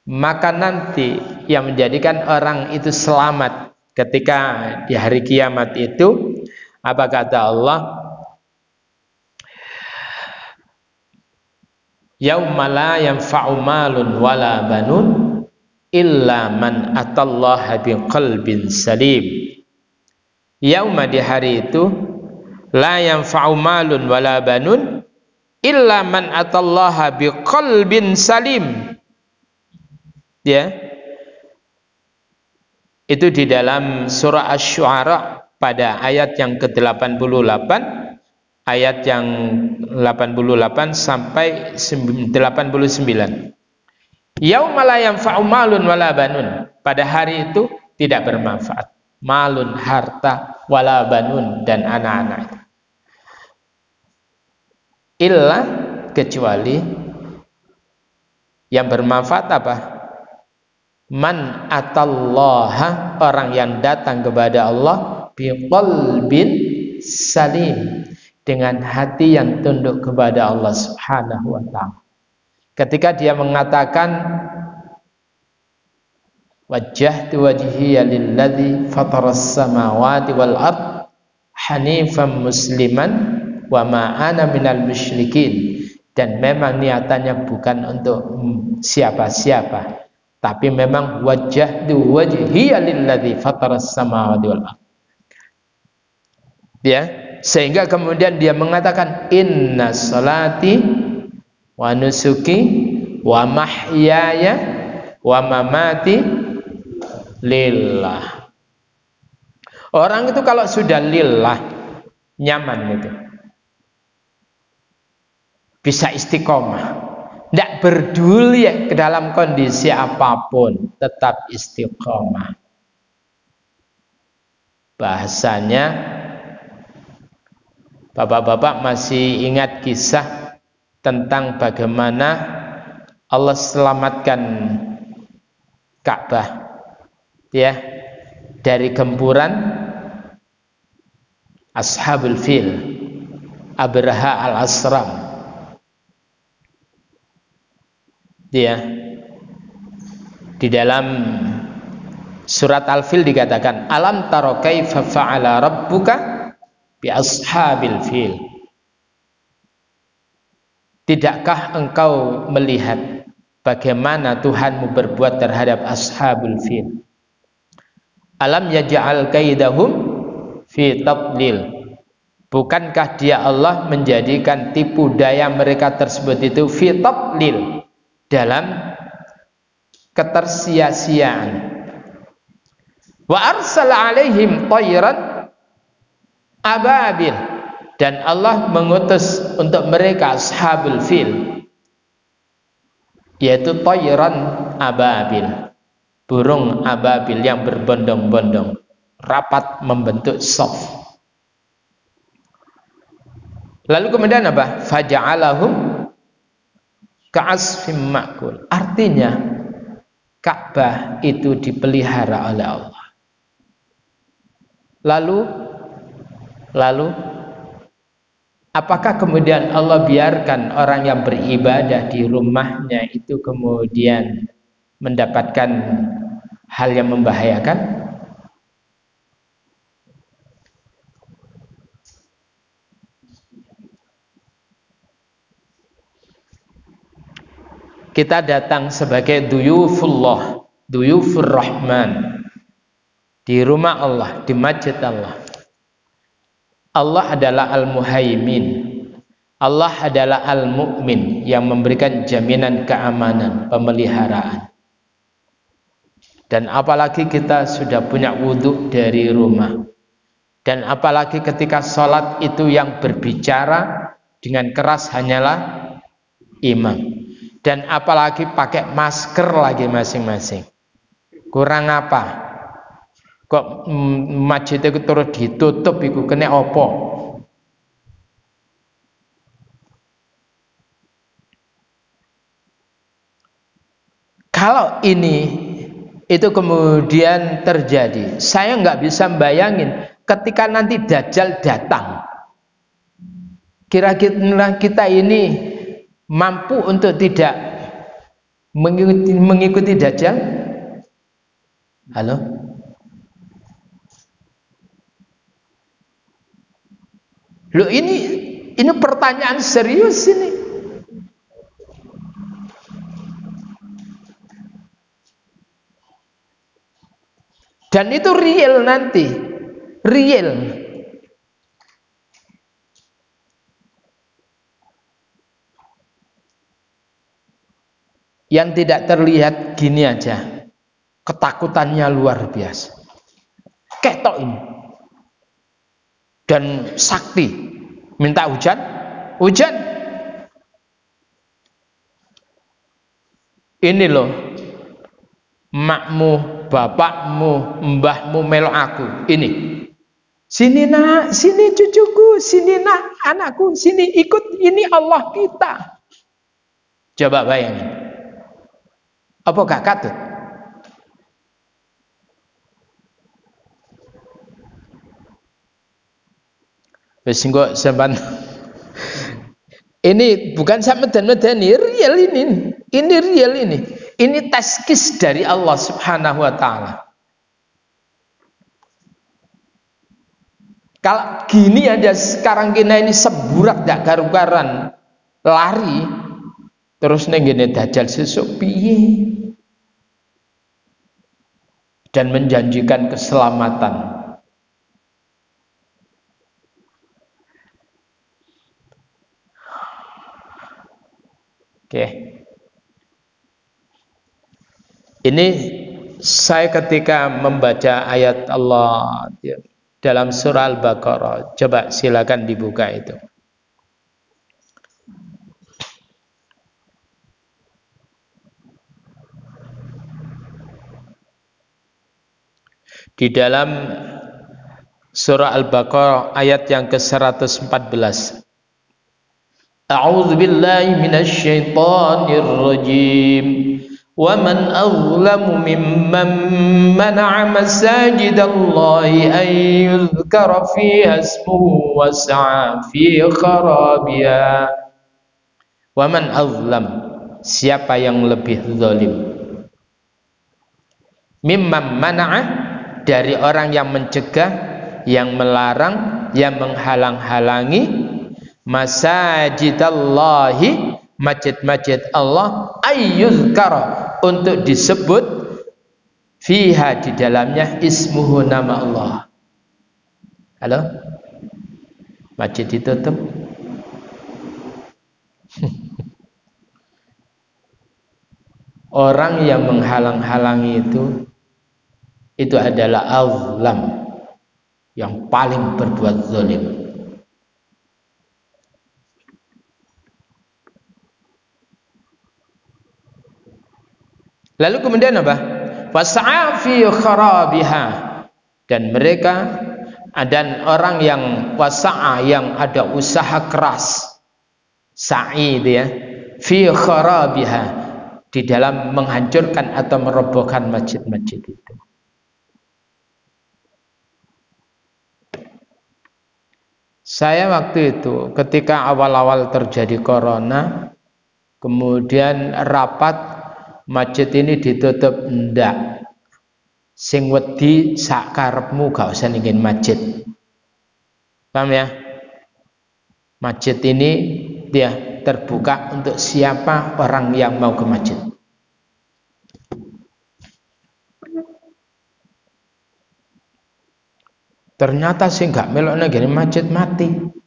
S1: Maka nanti yang menjadikan orang itu selamat ketika di hari kiamat itu, apa kata Allah? Yauma la yanfa'u malun wala banun illa man atallaha biqalbin salim. Yauma, di hari itu, la yanfa'u malun wala banun illa man atallaha biqalbin salim. Ya. Itu di dalam surah Asy-Syu'ara pada ayat yang ke-88, ayat yang 88 sampai 89. Yauma la yanfa'u malun wala banun, pada hari itu tidak bermanfaat malun, harta, wala banun, dan anak-anak, illa, kecuali yang bermanfaat apa? Man atallaha, orang yang datang kepada Allah biqalbin salim, dengan hati yang tunduk kepada Allah Subhanahu wa ta'ala. Ketika dia mengatakan wajjahtu wajhiya lilladzi fataras samawati wal ard hanifan musliman wa ma ana minal musyrikin, dan memang niatannya bukan untuk siapa-siapa, tapi memang wajjahtu wajhiya lilladzi fataras samawati wal ard. Ya, sehingga kemudian dia mengatakan inna salati wa nusuki wa mahyaya wa mamati lillah. Orang itu kalau sudah lillah, nyaman itu, bisa istiqomah, tidak peduli ke dalam kondisi apapun, tetap istiqomah. Bahasanya, bapak-bapak masih ingat kisah tentang bagaimana Allah selamatkan Ka'bah, ya, dari gempuran Ashabul Fil, Abraha al-Asram. Ya, di dalam surat Al-Fil dikatakan alam taro kaifa fa'ala rabbuka bi ashabil fil. Tidakkah engkau melihat bagaimana Tuhanmu berbuat terhadap ashabul fil? Alam yaj'al kaidahum fi tadlil. Bukankah dia Allah menjadikan tipu daya mereka tersebut itu fi tadlil, dalam ketersia-siaan. Wa arsala alaihim tayran ababil, dan Allah mengutus untuk mereka ashabul fil, yaitu tayran ababil, burung ababil yang berbondong-bondong, rapat membentuk shaf. Lalu kemudian apa? Faja'alahum ka'asfim ma'kul. Artinya Ka'bah itu dipelihara oleh Allah. Lalu apakah kemudian Allah biarkan orang yang beribadah di rumahnya itu kemudian mendapatkan hal yang membahayakan? Kita datang sebagai duyufullah, duyufur rahman, di rumah Allah, di masjid Allah. Allah adalah al-muhaimin, Allah adalah al-mu'min, yang memberikan jaminan keamanan, pemeliharaan. Dan apalagi kita sudah punya wudhu dari rumah, dan apalagi ketika sholat itu yang berbicara dengan keras hanyalah imam, dan apalagi pakai masker lagi masing-masing. Kurang apa? Kok masjid itu terus ditutup, itu kena opo? Kalau ini itu kemudian terjadi, saya nggak bisa bayangin ketika nanti Dajjal datang. Kira-kira kita ini mampu untuk tidak mengikuti Dajjal? Halo? Loh, ini pertanyaan serius ini. Dan itu real nanti. Real. Yang tidak terlihat gini aja, ketakutannya luar biasa. Ketok ini. Dan sakti, minta hujan, hujan. Ini loh, makmu, bapakmu, mbahmu melok aku. Ini, sini nak, sini cucuku, sini nak, anakku, sini ikut, ini Allah kita. Coba bayangin, apa gak katut? Wis engko sampean ini bukan sama medani, real ini. Ini real ini. Ini taskis dari Allah Subhanahu wa taala. Kalau gini aja sekarang kita ini seburak gak karu-karan lari terus ning ngene dajjal sesuk piye? Dan menjanjikan keselamatan. Oke. Ini saya ketika membaca ayat Allah dalam surah Al-Baqarah. Coba silakan dibuka itu. Di dalam surah Al-Baqarah ayat yang ke-114. A'udzu billahi minasy syaithanir rajim. Wa man azlamu mimman mana'a masajidallahi an yuzkara fiha ismuhu wa sa'a fi kharabiha. Wa man azlam, siapa yang lebih zalim? Mimman mana'a, dari orang yang mencegah, yang melarang, yang menghalang-halangi masajidallahi, masjid-masjid Allah, ayyuzkara, untuk disebut fiha, di dalamnya, ismuhu, nama Allah. Halo? Masjid ditutup. Orang yang menghalang-halangi itu adalah azlam, yang paling berbuat zalim. Lalu kemudian apa? Wasa'a fi kharabiha, dan mereka, dan orang yang wasa'a, yang ada usaha keras, sa'i itu ya, fi kharabiha, di dalam menghancurkan atau merobohkan masjid-masjid itu. Saya waktu itu ketika awal-awal terjadi corona, kemudian rapat masjid ini ditutup, ndak, sing wedi sak karepmu, gak usah ningin masjid. Paham ya? Masjid ini dia terbuka untuk siapa orang yang mau ke masjid. Ternyata sing gak melok nang masjid mati.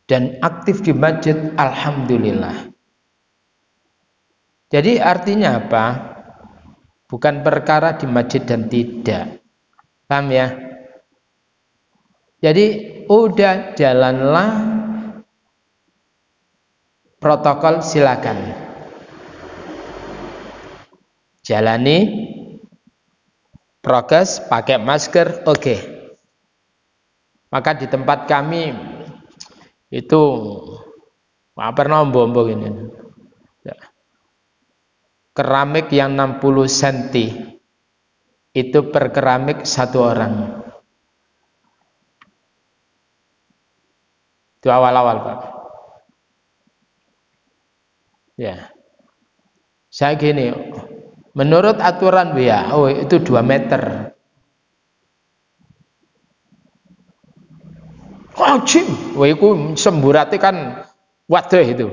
S1: Dan aktif di masjid, alhamdulillah. Jadi artinya apa? Bukan perkara di masjid dan tidak. Paham ya? Jadi udah jalanlah protokol, silakan. Jalani prokes, pakai masker, oke. Maka di tempat kami itu pernah ombo-ombo ini ya. Keramik yang 60 cm itu per keramik 1 orang. Itu awal-awal Pak ya. Saya gini, menurut aturan WHO itu 2 meter. Wajib, itu semburati kan wadah itu.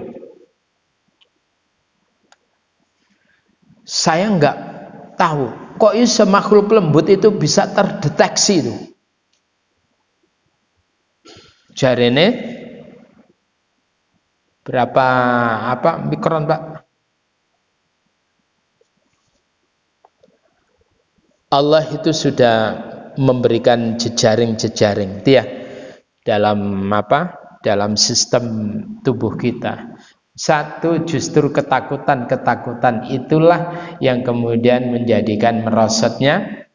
S1: Saya nggak tahu, kok bisa makhluk lembut itu bisa terdeteksi itu. Jarene berapa mikron Pak? Allah itu sudah memberikan jejaring-jejaring, dia dalam dalam sistem tubuh kita. Satu, justru ketakutan itulah yang kemudian menjadikan merosotnya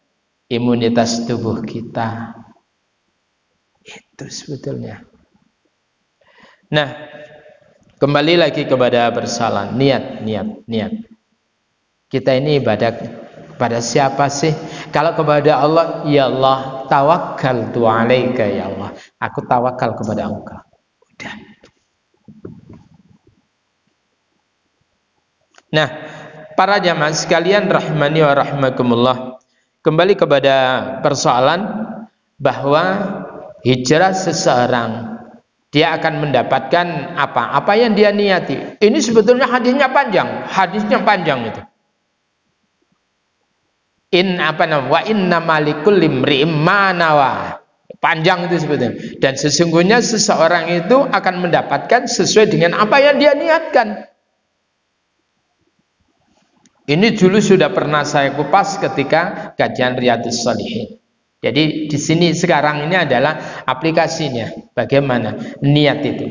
S1: imunitas tubuh kita. Itu sebetulnya. Nah, kembali lagi kepada persoalan niat. Kita ini ibadah pada siapa sih? Kalau kepada Allah, ya Allah, tawakkaltu 'alaika ya Allah. Aku tawakal kepada Engkau. Udah. Nah, para jamaah sekalian rahimani wa rahimakumullah. Kembali kepada persoalan bahwa hijrah seseorang dia akan mendapatkan apa? Apa yang dia niati. Ini sebetulnya hadisnya panjang itu. Wa inna malikul limri'im manawa. Panjang itu sebetulnya. Dan sesungguhnya seseorang itu akan mendapatkan sesuai dengan apa yang dia niatkan. Ini dulu sudah pernah saya kupas ketika kajian Riyadhus Shalihin. Jadi di sini sekarang ini adalah aplikasinya. Bagaimana niat itu?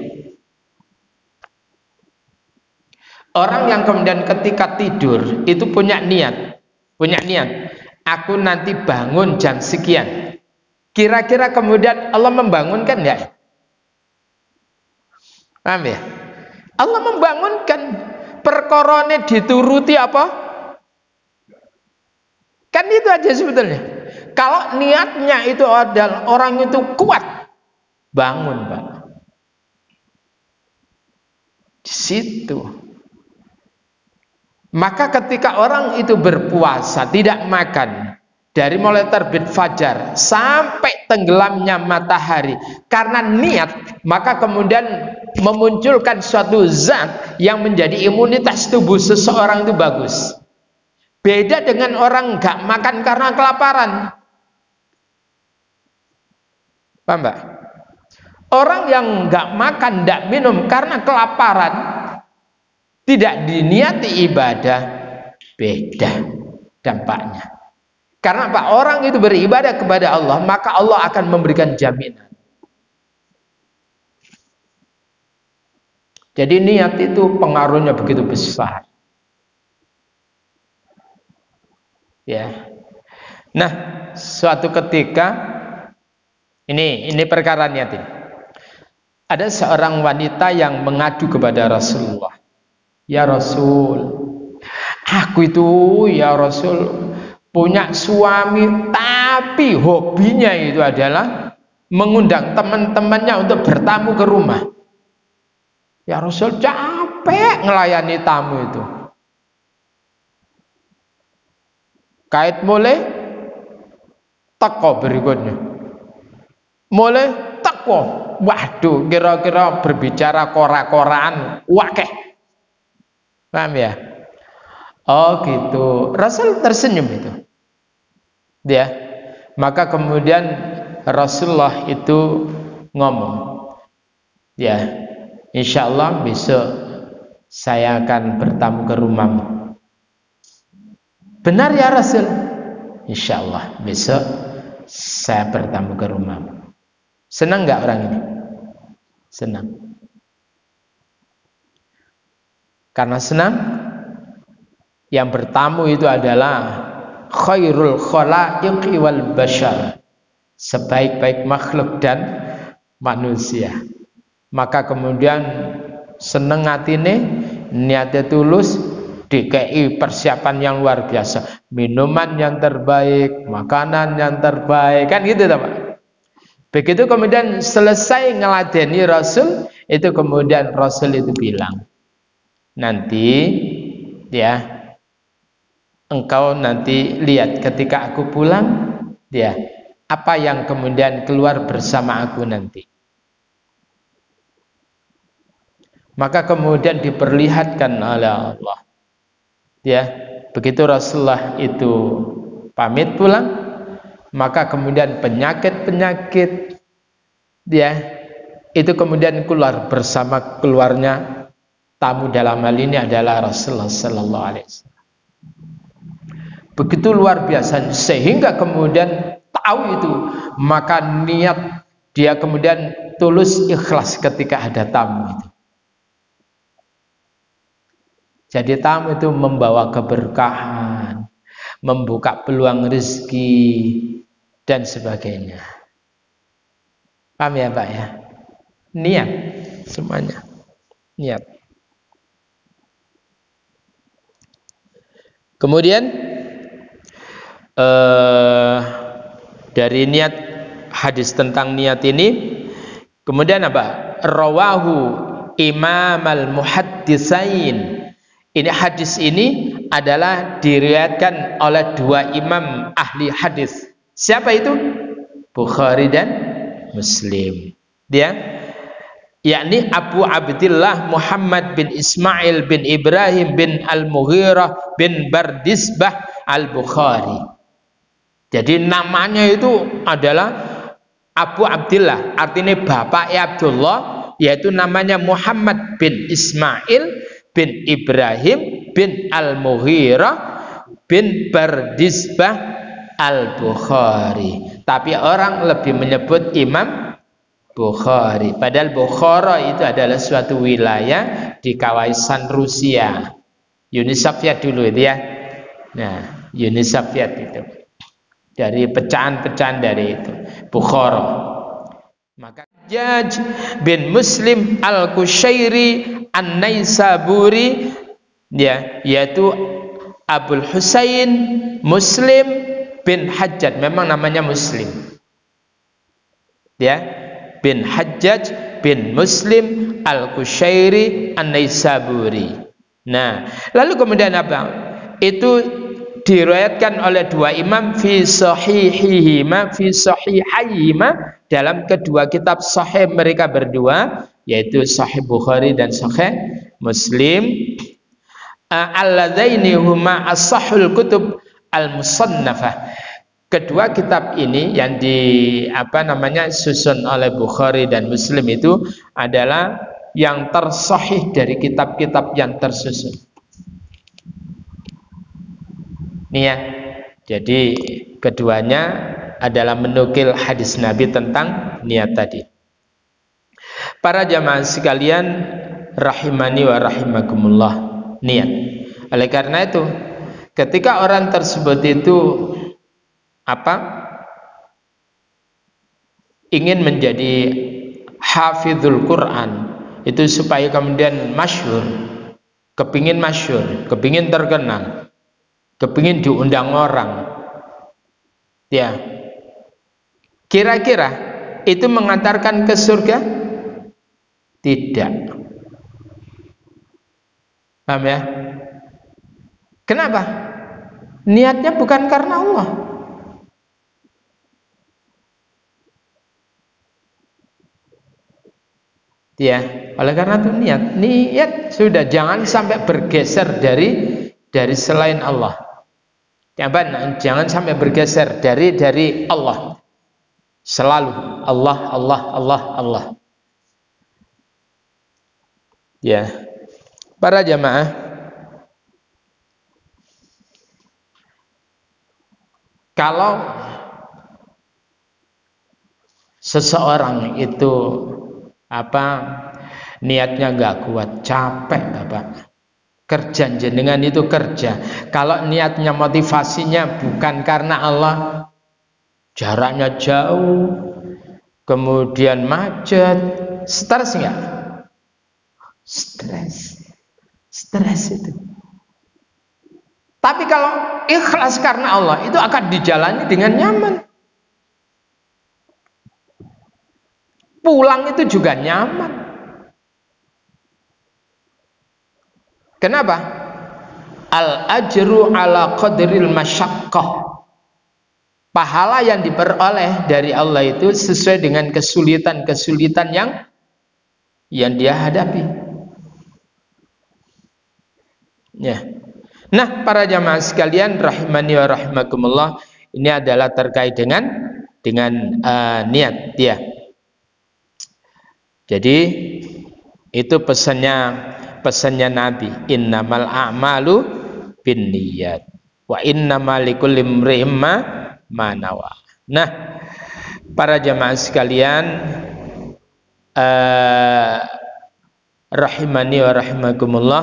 S1: Orang yang kemudian ketika tidur itu punya niat. Aku nanti bangun jam sekian. Kira-kira kemudian Allah membangunkan enggak? Paham ya? Allah membangunkan. Perkorone dituruti apa? Kan itu aja sebetulnya. Kalau niatnya itu adalah orang itu kuat, bangun, Pak. Di situ. Maka ketika orang itu berpuasa, tidak makan dari mulai terbit fajar sampai tenggelamnya matahari karena niat, maka kemudian memunculkan suatu zat yang menjadi imunitas tubuh seseorang itu bagus. Beda dengan orang nggak makan karena kelaparan. Paham, Mbak? Orang yang nggak makan, nggak minum karena kelaparan, tidak diniati ibadah, beda dampaknya. Karena apa? Orang itu beribadah kepada Allah, maka Allah akan memberikan jaminan. Jadi niat itu pengaruhnya begitu besar. Ya. Nah, suatu ketika ini perkara niat ini. Ada seorang wanita yang mengadu kepada Rasulullah. Ya Rasul, aku itu ya Rasul punya suami tapi hobinya itu adalah mengundang teman-temannya untuk bertamu ke rumah. Ya Rasul, capek ngelayani tamu itu. Kait mulai teko berikutnya. Mulai teko. Waduh, kira-kira berbicara kora-koraan wakeh. Paham ya? Oh gitu. Rasul tersenyum itu. Ya. Maka kemudian Rasulullah itu ngomong, ya, insya Allah besok saya akan bertamu ke rumahmu. Benar ya Rasul? Insya Allah besok saya bertamu ke rumahmu. Senang nggak orang ini? Senang. Karena senang, yang bertamu itu adalah khairul khalaiqi wal bashar, sebaik-baik makhluk dan manusia. Maka kemudian seneng atine, niatnya tulus, DKI persiapan yang luar biasa, minuman yang terbaik, makanan yang terbaik, kan gitu Pak. Begitu kemudian selesai ngeladeni Rasul, itu kemudian Rasul itu bilang, nanti ya engkau nanti lihat ketika aku pulang, ya apa yang kemudian keluar bersama aku nanti. Maka kemudian diperlihatkan oleh Allah. Ya, begitu Rasulullah itu pamit pulang, maka kemudian penyakit-penyakit ya itu kemudian keluar bersama keluarnya tamu, dalam hal ini adalah Rasulullah sallallahu alaihi wasallam. Begitu luar biasa sehingga kemudian tahu itu, maka niat dia kemudian tulus ikhlas ketika ada tamu itu. Jadi tamu itu membawa keberkahan, membuka peluang rezeki dan sebagainya. Paham ya Pak ya? Niat semuanya. Niat. Kemudian dari niat hadis tentang niat ini. Kemudian apa? Rawahu Imam al-Muhaddisain. Ini hadis ini adalah diriwayatkan oleh dua imam ahli hadis. Siapa itu? Bukhari dan Muslim. Dia yakni Abu Abdillah Muhammad bin Ismail bin Ibrahim bin Al-Mughirah bin Bardisbah Al-Bukhari. Jadi namanya itu adalah Abu Abdillah, artinya bapak Abdullah, yaitu namanya Muhammad bin Ismail bin Ibrahim bin Al-Mughirah bin Bardisbah Al-Bukhari. Tapi orang lebih menyebut Imam Bukhari. Padahal Bukhara itu adalah suatu wilayah di kawasan Rusia. Uni Soviet dulu itu ya. Nah, Uni Soviet itu. Dari pecahan-pecahan dari itu Bukhara. Maka Hajjaj bin Muslim Al-Kushairi An-Naisaburi, ya, yaitu Abul Husain Muslim bin Hajjaj, memang namanya Muslim, ya, bin Hajjaj bin Muslim Al-Kushairi An-Naisaburi. Nah, lalu kemudian apa? Itu diriwayatkan oleh dua imam fi sahihihima dalam kedua kitab sahih mereka berdua, yaitu Sahih Bukhari dan Sahih Muslim. Alladzaini huma as-sahhul kutub al-musannafah. Kedua kitab ini yang susun oleh Bukhari dan Muslim itu adalah yang tersahih dari kitab-kitab yang tersusun. Nih ya, jadi keduanya adalah menukil hadis Nabi tentang niat tadi. Para jamaah sekalian rahimani wa rahimakumullah, niat. Oleh karena itu, ketika orang tersebut itu ingin menjadi hafizul Quran, itu supaya kemudian masyhur, kepingin terkenal, kepingin diundang orang, ya, kira-kira itu mengantarkan ke surga? Tidak. Paham ya? Kenapa? Niatnya bukan karena Allah. Ya, oleh karena itu niat sudah jangan sampai bergeser dari selain Allah. Jangan sampai bergeser dari Allah. Selalu Allah. Ya. Para jamaah, kalau seseorang itu niatnya nggak kuat, capek Bapak. Kerja jenengan itu kerja. Kalau niatnya motivasinya bukan karena Allah, jaraknya jauh, kemudian macet, stres nggak? Stres itu. Tapi kalau ikhlas karena Allah, itu akan dijalani dengan nyaman. Pulang itu juga nyaman. Kenapa? Al-ajru ala qadril masyaqqah. Pahala yang diperoleh dari Allah itu sesuai dengan kesulitan-kesulitan yang dia hadapi. Ya. Nah, para jamaah sekalian rahimani wa rahimakumullah, ini adalah terkait dengan niat, ya. Jadi itu pesannya Nabi, innamal a'malu binniyat wa innamal likulli imri'in ma nawa. Nah, para jamaah sekalian rahimani wa rahimakumullah,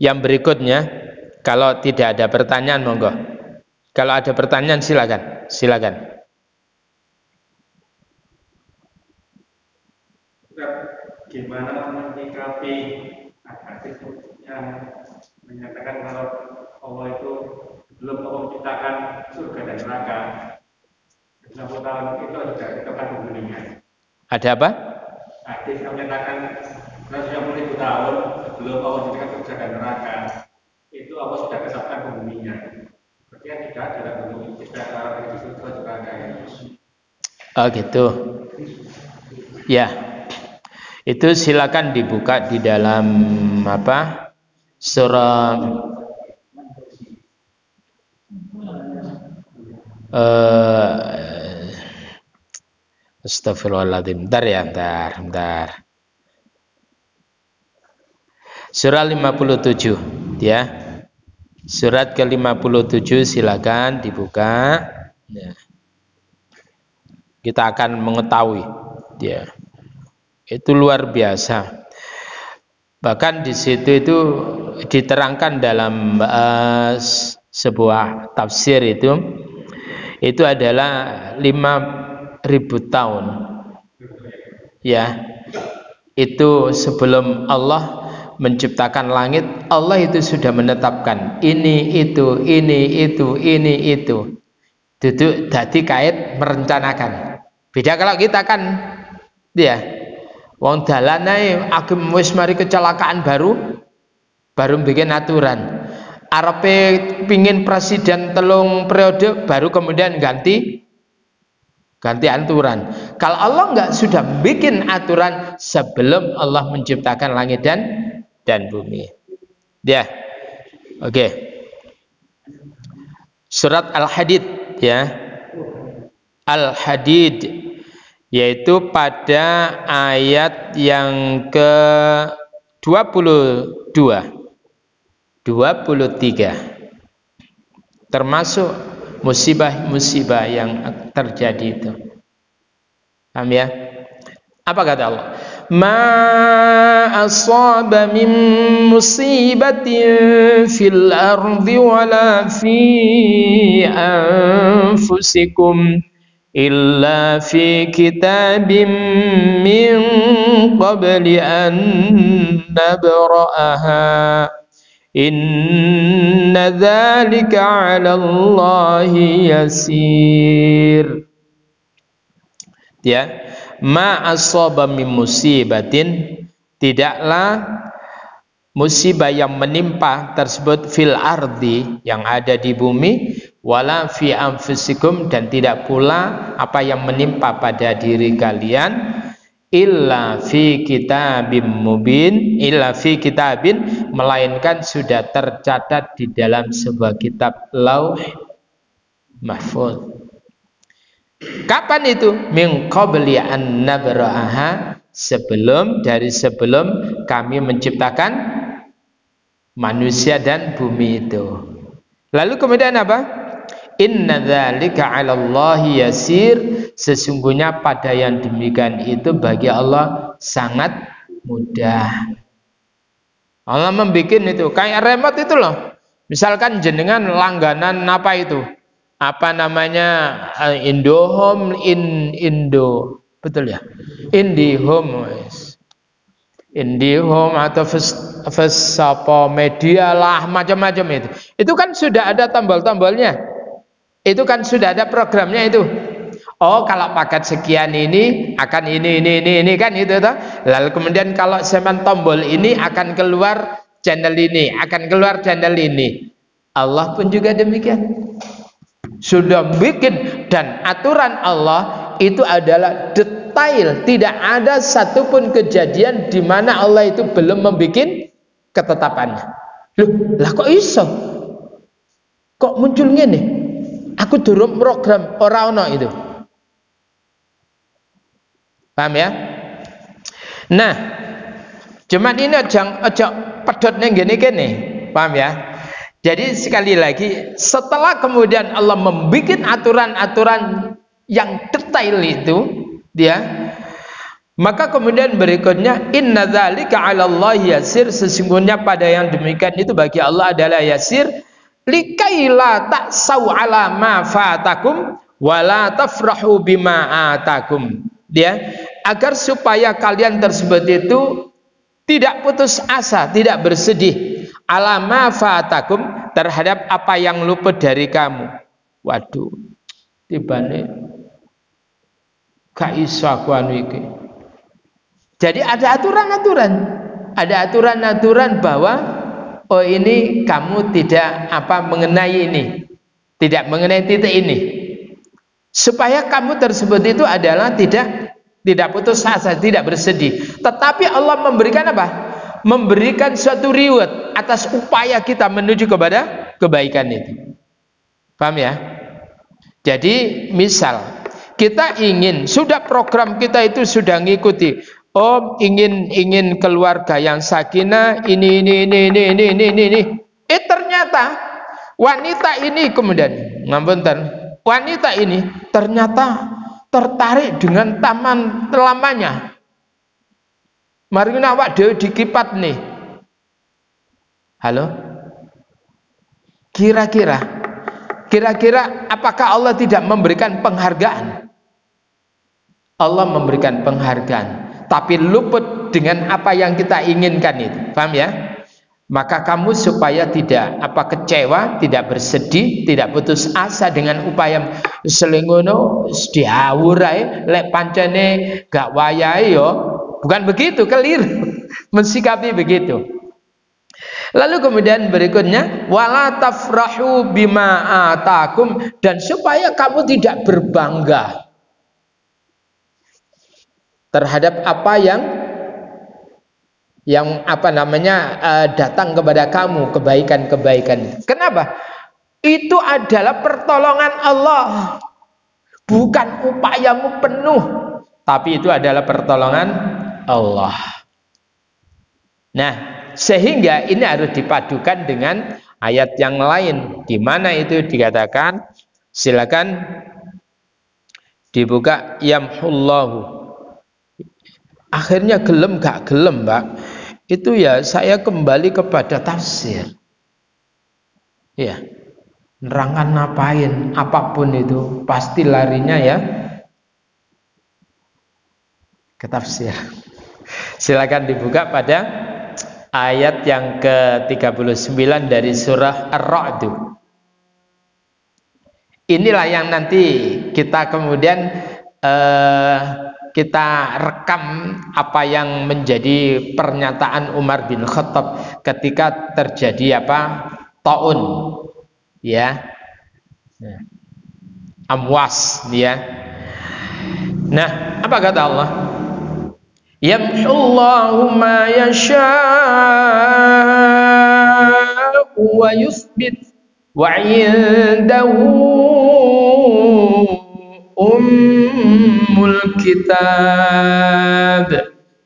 S1: yang berikutnya, kalau tidak ada pertanyaan monggo. Kalau ada pertanyaan silakan.
S2: Gimana menyikapi hadis yang menyatakan kalau Allah itu belum menciptakan surga dan neraka, 60 tahun itu sudah tepat umurnya.
S1: Ada apa?
S2: Hadis yang menyatakan 160.000 tahun sebelum Allah menjadikan surga dan neraka itu Allah sudah kesapkan penghuninya. Berarti tidak ada penghuni, tidak ada orang di surga juga ada.
S1: Oh gitu. Ya. Itu silakan dibuka di dalam apa? Surah Astagfirullahaladzim. Bentar. Surah 57 ya. Surat ke-57 silakan dibuka. Ya. Kita akan mengetahui ya. Itu luar biasa. Bahkan di situ itu diterangkan dalam sebuah tafsir itu adalah 5.000 tahun ya, itu sebelum Allah menciptakan langit. Allah itu sudah menetapkan ini itu duduk dadi kait merencanakan. Beda kalau kita kan ya wong dalane agem wis mari kecelakaan baru bikin aturan. Arepe pingin presiden 3 periode baru kemudian ganti aturan. Kalau Allah enggak sudah bikin aturan sebelum Allah menciptakan langit dan bumi. Ya. Oke. Surat Al-Hadid ya. Al-Hadid yaitu pada ayat yang ke-22 23 termasuk musibah-musibah yang terjadi itu. Paham ya? Apa kata Allah? Ma asaba min musibatin fil ardi wala fi anfusikum illa fi kitabim min qabli an nabra'aha inna dzalika 'ala Allahi yasir. Ya, ma asaba min musibatin, tidaklah musibah yang menimpa tersebut fil ardi, yang ada di bumi, wala fi anfusikum, dan tidak pula apa yang menimpa pada diri kalian, illa fi kitabim mubin, illa fi kitabin, melainkan sudah tercatat di dalam sebuah kitab lauh mahfuz. Kapan itu? Min qabli an nabra'aha, sebelum kami menciptakan manusia dan bumi itu. Lalu kemudian apa? Inna dzalika 'ala Allahi yasir, sesungguhnya pada yang demikian itu bagi Allah sangat mudah. Allah membuat itu kayak remote itu loh. Misalkan jenengan langganan apa itu? Apa namanya? Indohome, Indo, betul ya? IndiHome, IndiHome atau apa media lah, macam-macam itu. Itu kan sudah ada tombol-tombolnya. Itu kan sudah ada programnya itu. Oh, kalau paket sekian ini akan ini kan itu toh. Lalu kemudian kalau semen tombol ini akan keluar channel ini, akan keluar channel ini. Allah pun juga demikian. Sudah bikin, dan aturan Allah itu adalah detail. Tidak ada satupun kejadian di mana Allah itu belum membuat ketetapannya. Loh, lah kok iso? Kok muncul ngene? Aku durung program ora ono itu. Paham ya? Nah, cuman ini aja pedot ning ngene-kene. Paham ya? Jadi sekali lagi, setelah kemudian Allah membuat aturan-aturan yang detail itu, maka kemudian berikutnya, inna dzalika 'ala Allahi yasir, sesungguhnya pada yang demikian itu bagi Allah adalah yasir, likaila ta'sau 'ala ma fatakum wala tafrahu bima atakum. Agar supaya kalian tersebut itu tidak putus asa, tidak bersedih, alama fatakum, terhadap apa yang luput dari kamu. Waduh, tibane Gak iso aku anu iki. Jadi ada aturan-aturan. Ada aturan-aturan bahwa oh ini kamu tidak mengenai ini. Tidak mengenai titik ini. Supaya kamu tersebut itu adalah tidak putus asa, tidak bersedih. Tetapi Allah memberikan apa? Memberikan suatu reward atas upaya kita menuju kepada kebaikan itu. Paham ya? Jadi misal kita sudah program kita itu sudah ngikuti. Oh, ingin keluarga yang sakinah, ini. Ternyata wanita ini kemudian, wanita ini ternyata tertarik dengan taman lamanya. Mari awak dhewe dikipat nih. Halo? Kira-kira apakah Allah tidak memberikan penghargaan? Allah memberikan penghargaan, tapi luput dengan apa yang kita inginkan itu. Paham ya? Maka kamu supaya tidak kecewa, tidak bersedih, tidak putus asa dengan upaya selingono diawurai lek pancene gak wayahe yo. Bukan begitu, keliru mensikapi begitu. Lalu kemudian berikutnya wala tafrahu bima atakum, dan supaya kamu tidak berbangga terhadap apa yang datang kepada kamu, kebaikan-kebaikan. Kenapa? Itu adalah pertolongan Allah, bukan upayamu penuh, tapi itu adalah pertolongan Allah. Nah, sehingga ini harus dipadukan dengan ayat yang lain, di mana itu dikatakan, silakan dibuka, yamhullahu. Akhirnya gelem gak gelem, Mbak, itu ya saya kembali kepada tafsir. Ya, nerangan ngapain, apapun itu pasti larinya ya ke tafsir. Silakan dibuka pada ayat yang ke-39 dari surah Ar-Ra'd. Inilah yang nanti kita kemudian kita rekam apa yang menjadi pernyataan Umar bin Khattab ketika terjadi taun, ya, Amwas, ya. Nah, apa kata Allah? Yamhullahu ma yasha'u wa yuthbit wa 'indahu ummul kitab.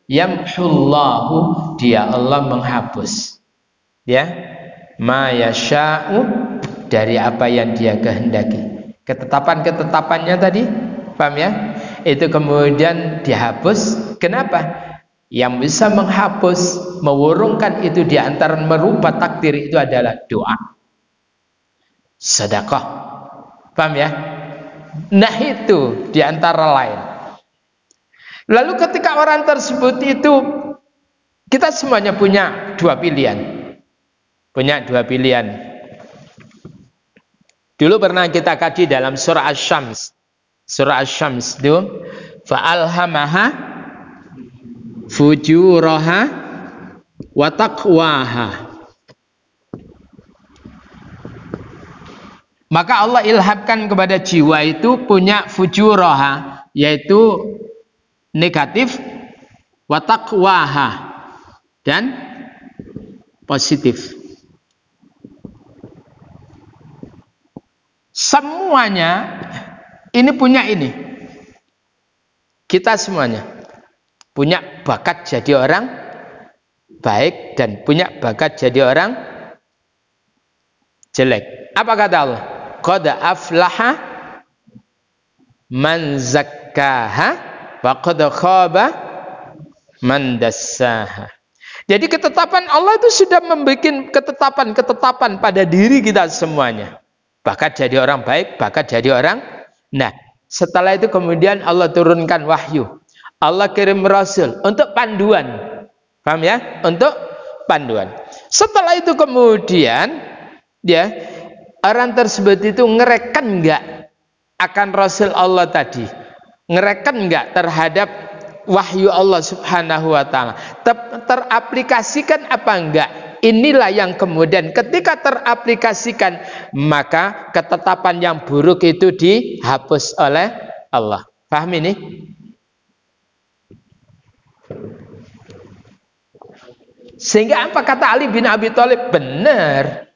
S1: Yamhullahu, dia Allah menghapus, ya, ma yasha'u, dari apa yang dia kehendaki. Ketetapan-ketetapannya tadi, paham ya? Itu kemudian dihapus. Kenapa? Yang bisa menghapus, mewurungkan itu di antara merubah takdir itu adalah doa, sedekah. Paham ya? Nah, itu di antara lain. Lalu ketika orang tersebut itu, kita semuanya punya dua pilihan. Dulu pernah kita kaji dalam surah Asy-Syams. Surah Asy-Syams itu fa'alhamaha fujuraha wa taqwaha. Maka Allah ilhamkan kepada jiwa itu punya fujuraha, yaitu negatif, wa taqwaha, dan positif. Semuanya ini punya ini. Kita semuanya punya bakat jadi orang baik dan punya bakat jadi orang jelek. Apa kata Allah? Qad aflaha man zakkaha wa qad khaba man dassaha. Jadi ketetapan Allah itu sudah membuat ketetapan pada diri kita semuanya. Bakat jadi orang baik, bakat jadi orang. Nah, setelah itu kemudian Allah turunkan wahyu. Allah kirim rasul untuk panduan. Paham ya? Untuk panduan. Setelah itu kemudian ya, orang tersebut itu ngerekkan enggak akan rasul Allah tadi? ngereken enggak terhadap wahyu Allah Subhanahu wa taala? Teraplikasikan apa enggak? Inilah yang kemudian ketika teraplikasikan, maka ketetapan yang buruk itu dihapus oleh Allah. Paham ini? Sehingga apa kata Ali bin Abi Thalib? Benar,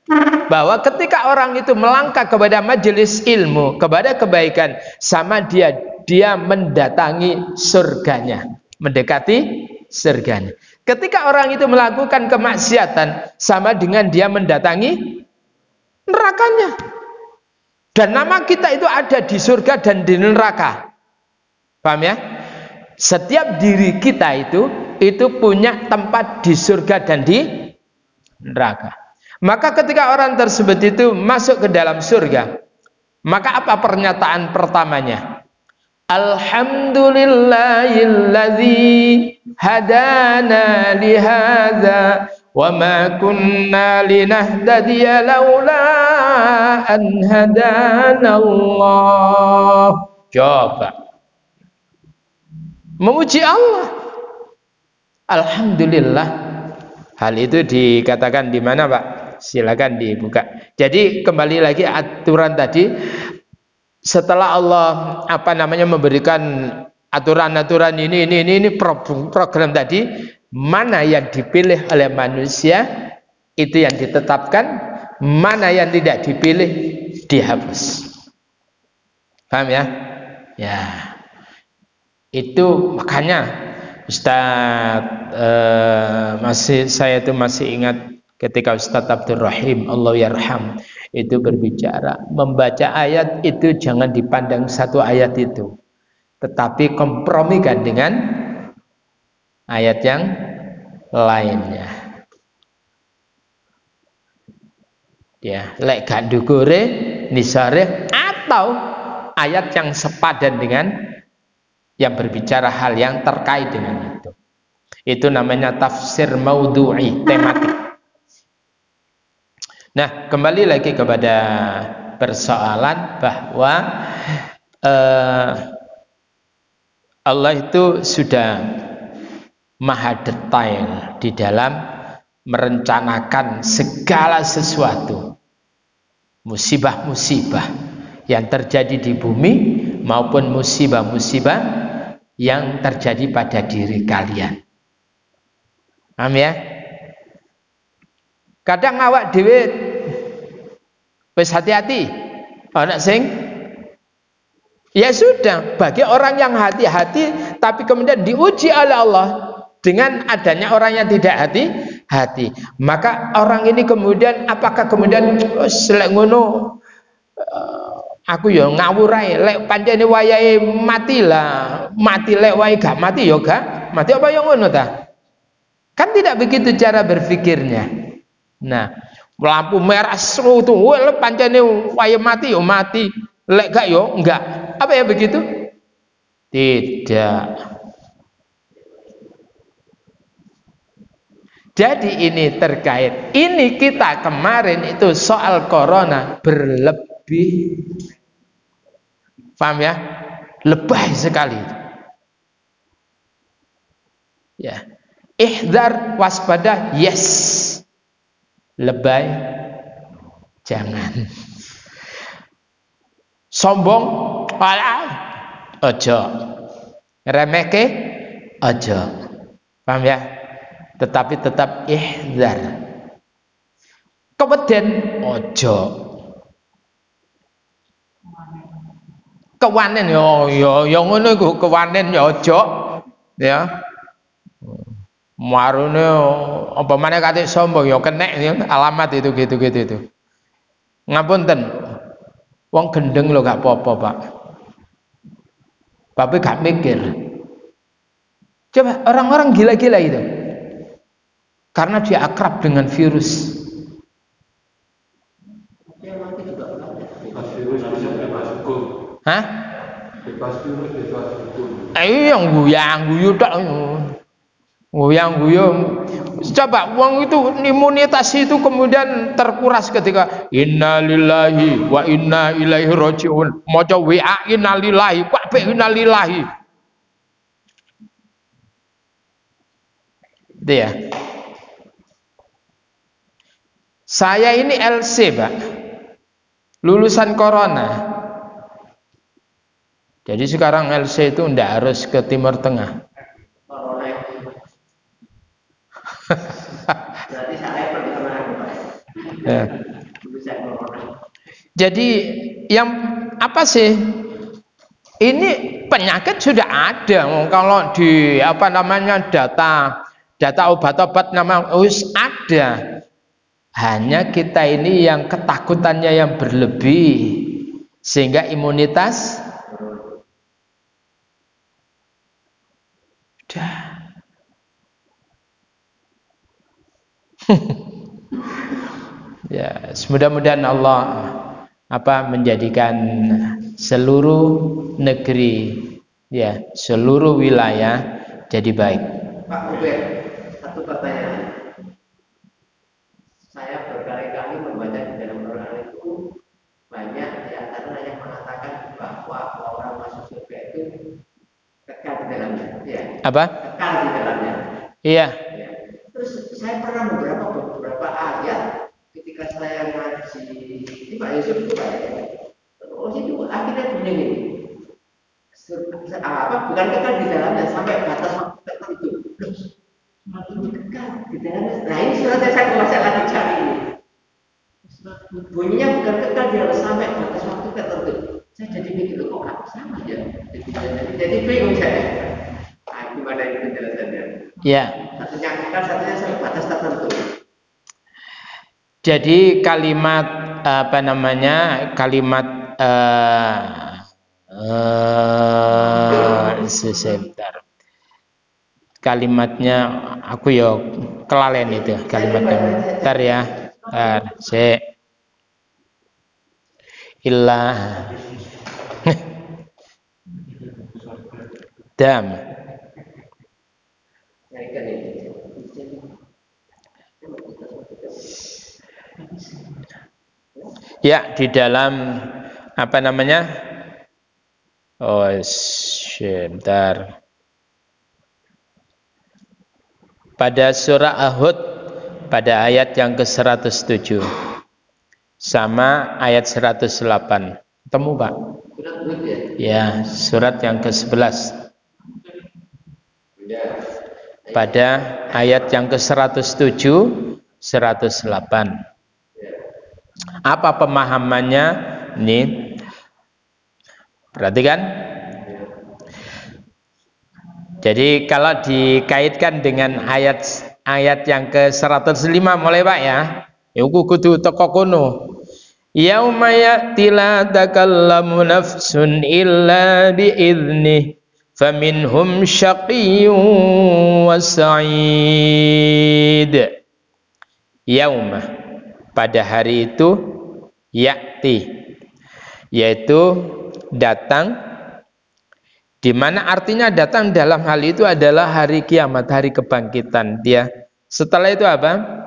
S1: bahwa ketika orang itu melangkah kepada majelis ilmu, kepada kebaikan, sama dia mendatangi surganya, mendekati surganya. Ketika orang itu melakukan kemaksiatan, sama dengan dia mendatangi nerakanya. Dan nama kita itu ada di surga dan di neraka. Paham ya? Setiap diri kita itu punya tempat di surga dan di neraka. Maka ketika orang tersebut itu masuk ke dalam surga, maka apa pernyataan pertamanya? Alhamdulillahilladzi hadana lihadza wa ma kunna linahtadiya laula an hadanallah. Coba memuji Allah. Alhamdulillah. Hal itu dikatakan di mana, Pak? Silakan dibuka. Jadi kembali lagi aturan tadi, setelah Allah memberikan aturan-aturan ini program tadi, mana yang dipilih oleh manusia itu yang ditetapkan, mana yang tidak dipilih dihapus. Paham ya? Ya. Itu makanya Ustaz saya itu masih ingat ketika Ustaz Abdul Rahim Allah yarham itu berbicara, membaca ayat itu jangan dipandang satu ayat itu, tetapi kompromikan dengan ayat yang lainnya. Ya, lek gak dukure nisare atau ayat yang sepadan dengan yang berbicara hal yang terkait dengan itu. Itu namanya tafsir maudhu'i, tematik. Nah, kembali lagi kepada persoalan bahwa Allah itu sudah maha detail di dalam merencanakan segala sesuatu, musibah-musibah yang terjadi di bumi maupun musibah-musibah yang terjadi pada diri kalian. Paham ya? Kadang awak dhewe wis hati-hati, ana sing ya sudah, bagi orang yang hati-hati tapi kemudian diuji oleh Allah dengan adanya orang yang tidak hati-hati, maka orang ini kemudian apakah kemudian selek ngono aku ya ngawur ae, lek pancene wayahe mati lah, mati lek wae gak mati ya gak mati, apa yang ngono ta? Kan tidak begitu cara berpikirnya. Nah, lampu merah seru tuh, lek pancene wayahe mati ya mati, lek gak ya enggak. Apa ya begitu? Tidak. Jadi ini terkait, ini kita kemarin itu soal corona berlebih. Paham ya? Lebay sekali. Ya. Ihdar, waspada, yes. Lebay, jangan. Sombong, alah, ojo. Remeke, ojo. Paham ya? Tetapi tetap ihdar. Keweden, ojo. Kewanen yo ngono iku, kewanen yo ojo ya. Marune apa maneh kate sombong yo kenek ya, alamat itu gitu itu. Ngapunten. Wong gendeng lho gak apa-apa, Pak. Tapi gak mikir. Coba orang-orang gila-gila itu. Karena dia akrab dengan virus. Hah? Bebas virus, bebas hukum. Yang guyu tok. Guyang-guyung. Coba uang itu imunitas itu kemudian terkuras ketika innalillahi wa inna ilaihi rajiun. Maca WA innalillahi, kabeh innalillahi. Itu ya. Saya ini LC, Pak. Lulusan Corona. Jadi sekarang LC itu tidak harus ke Timur Tengah.
S3: Berarti saya pertama,
S1: Ya. Jadi yang apa sih? Ini penyakit sudah ada. Kalau di apa namanya data obat-obat nama ada. Hanya kita ini yang ketakutannya yang berlebih sehingga imunitas udah. Ya, mudah-mudahan Allah menjadikan seluruh negeri, ya, seluruh wilayah jadi baik.
S3: Pak Ubed, satu pertanyaan. Saya berkali-kali membaca di dalam Quran itu banyak di antara yang mengatakan bahwa orang masuk surga itu kekal di dalamnya, ya.
S1: Apa?
S3: Kekal di dalamnya.
S1: Iya.
S3: Ya. Terus saya pernah beberapa ayat ketika saya ngaji di Pak Yusuf itu terus itu akhirnya begini. Bukan kekal di dalamnya sampai batas waktu tertentu. Semakin kekal di dalamnya. Nah ini suratnya saya lagi cari ini. Bunyinya bukan kekal di dalamnya sampai batas waktu tertentu. Saya jadi mikir kok nggak sama ya. Jadi bingung saya. Gimana ini penjelasannya?
S1: Ya.
S3: Satunya kekal, satunya sampai batas tertentu.
S1: Jadi kalimat sebentar. Kalimatnya aku yo kelalen itu kalimatnya. Bentar ya. Illah dam. Ya, di dalam apa namanya? Oh, sebentar. Pada surah Ahud pada ayat yang ke-107 sama ayat 108. Ketemu, Pak? Ya, surat yang ke-11. Pada ayat yang ke-107, 108. Apa pemahamannya? Ini perhatikan. Jadi kalau dikaitkan dengan ayat yang ke-105 mulai, Pak ya. Iku kudu teko kono. Yauma ya'ti la takallamu nafsun illa bi'idnih faminhum syaqiyyun wa sa'id. Yauma, pada hari itu, ya'ti, yaitu datang, di mana artinya datang dalam hal itu adalah hari kiamat, hari kebangkitan dia. Setelah itu apa?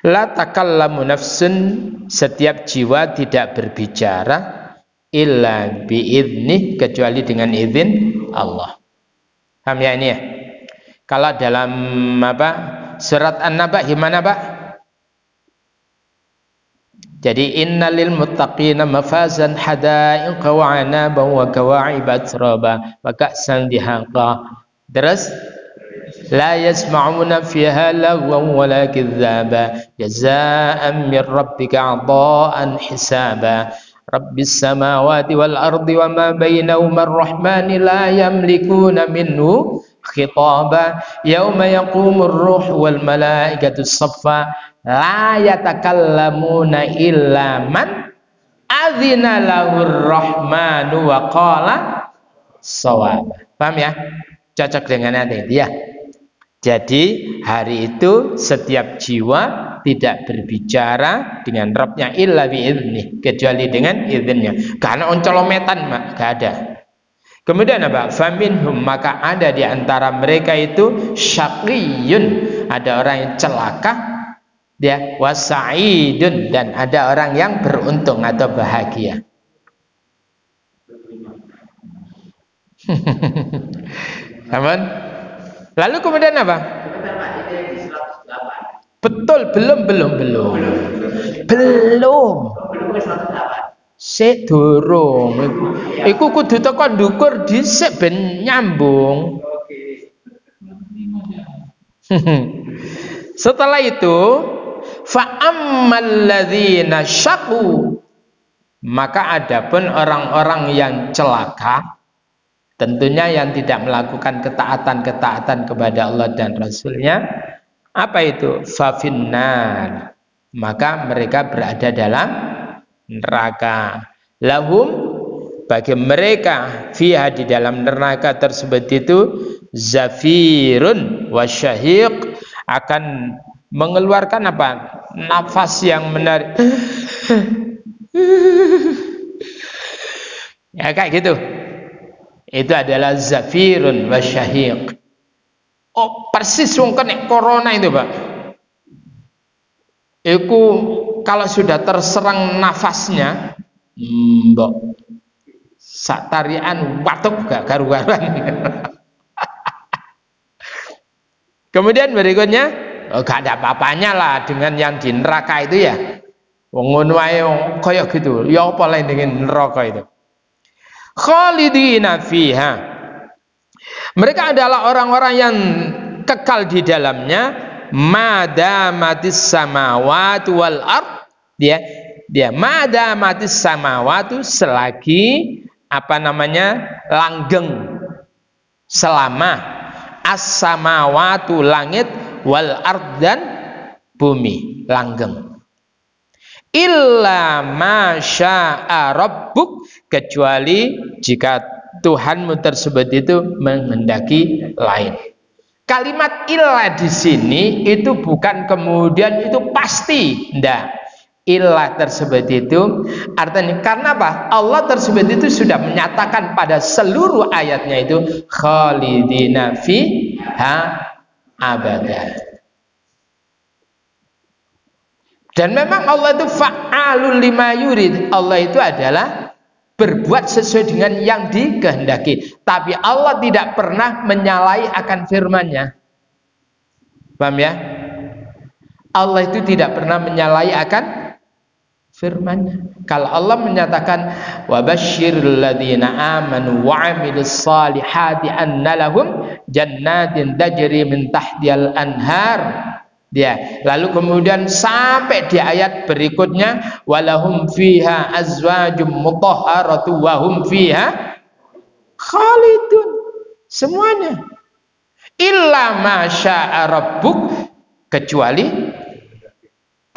S1: La takallamu nafsun, setiap jiwa tidak berbicara illa bi'idnih, kecuali dengan izin Allah. Paham ya ini ya? Kalau dalam surat An-Naba gimana, Pak? Jadi innalil muttaqina mafazan hadaiqa wa 'anaban wa kawa'iba atraba wa ka'san dihaqa. Terus la yasma'una fiha lagwan wa la kadzaba jazaa'an min rabbika 'ata'an hisaba. Rabbis samawati wal ardi wa ma bainahuma ar-rahmani la yamlikuna minhu khitaba yauma yaqumur ruh wal malaikatu saffa la yatakallamuna illa man adzina lahur rahmanu wa qala shawab. Paham ya? Cocok dengan nanti ya. Jadi hari itu setiap jiwa tidak berbicara dengan Rabbnya illa bi'idznih, kecuali dengan izinnya. Karena oncolometan, Mak, gak ada. Kemudian apa? Faminhum, maka ada di antara mereka itu syaqiyun, ada orang yang celaka, dia wasa'idun, dan ada orang yang beruntung atau bahagia. Aman. Lalu kemudian apa? Betul, belum. Sik durung. Iku kudu teko ndukur dhisik ben nyambung. Setelah itu, fa ammal ladzina syaqu, maka adapun orang-orang yang celaka, tentunya yang tidak melakukan ketaatan kepada Allah dan Rasul-Nya, apa itu? Fa finnar, maka mereka berada dalam neraka. Lahum, bagi mereka, fiha, di dalam neraka tersebut itu, zafirun wasyahiq, akan mengeluarkan apa? Nafas yang menarik. Ya kayak gitu. Itu adalah zafirun wasyahiq. Oh, persis wong kena corona itu, Pak. Iku kalau sudah terserang nafasnya, mbok sak tarian watuk gak karu-karuan. Kemudian berikutnya, gak ada apa-apanya lah dengan yang di neraka itu ya. Wong ngono wae kaya gitu. Ya apa lain dengan neraka itu? Khalidina fiha. Mereka adalah orang-orang yang kekal di dalamnya, madamatis samawati wal ard. Dia madamatis samawati, selagi apa namanya? Langgeng, selama as-samawatu, langit, wal ard, dan bumi langgeng. Illa masya'a rabbuk, kecuali jika Tuhanmu tersebut itu menghendaki lain. Kalimat illa di sini itu bukan kemudian itu pasti, ndak. Illa tersebut itu artinya karena apa? Allah tersebut itu sudah menyatakan pada seluruh ayatnya itu khalidina fiha abada. Dan memang Allah itu fa'alul lima yurid. Allah itu adalah berbuat sesuai dengan yang dikehendaki. Tapi Allah tidak pernah menyalahi akan firman-Nya. Paham ya? Allah itu tidak pernah menyalahi akan firman-Nya. Kalau Allah menyatakan wa basyiril ladzina amanu wa 'amilus salihati anna lahum jannatin tajri min tahtihal anhar. Lalu kemudian sampai di ayat berikutnya walahum fiha azwajum mutahharatu wa hum fiha khalidun, semuanya illa masya'a rabbuk, kecuali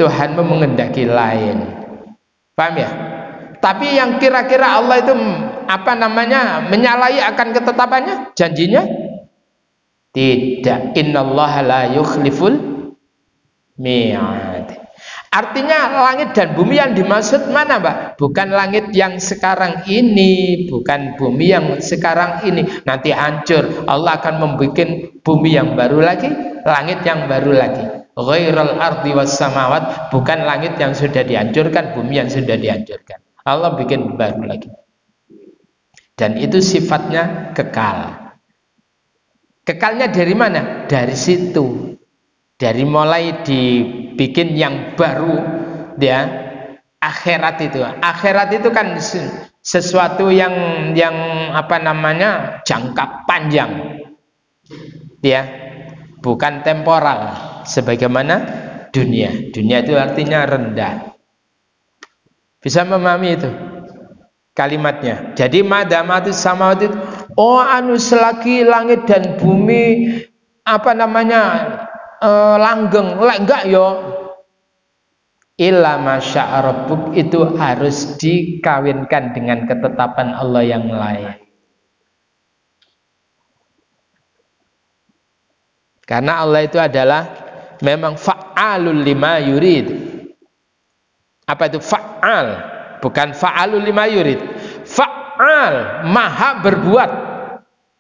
S1: Tuhanmu menghendaki lain. Paham ya? Tapi yang kira-kira Allah itu apa namanya menyalahi akan ketetapannya, janjinya tidak. Innallaha la yukhliful mi'ad. Artinya langit dan bumi yang dimaksud mana, Mbak? Bukan langit yang sekarang ini, bukan bumi yang sekarang ini. Nanti hancur. Allah akan membuat bumi yang baru lagi, langit yang baru lagi. Ghairul ardi was samawat, bukan langit yang sudah dihancurkan, bumi yang sudah dihancurkan. Allah bikin baru lagi. Dan itu sifatnya kekal. Kekalnya dari mana? Dari situ. Dari mulai dibikin yang baru, ya, akhirat itu kan sesuatu yang apa namanya jangka panjang, ya, bukan temporal sebagaimana dunia. Dunia itu artinya rendah. Bisa memahami itu kalimatnya. Jadi madamatis samawati, selagi langit dan bumi apa namanya langgeng, lek enggak yo illa masya'a rabbuk, itu harus dikawinkan dengan ketetapan Allah yang lain. Karena Allah itu adalah memang fa'alul lima yurid. Apa itu fa'al? Bukan fa'alul lima yurid. fa'al, maha berbuat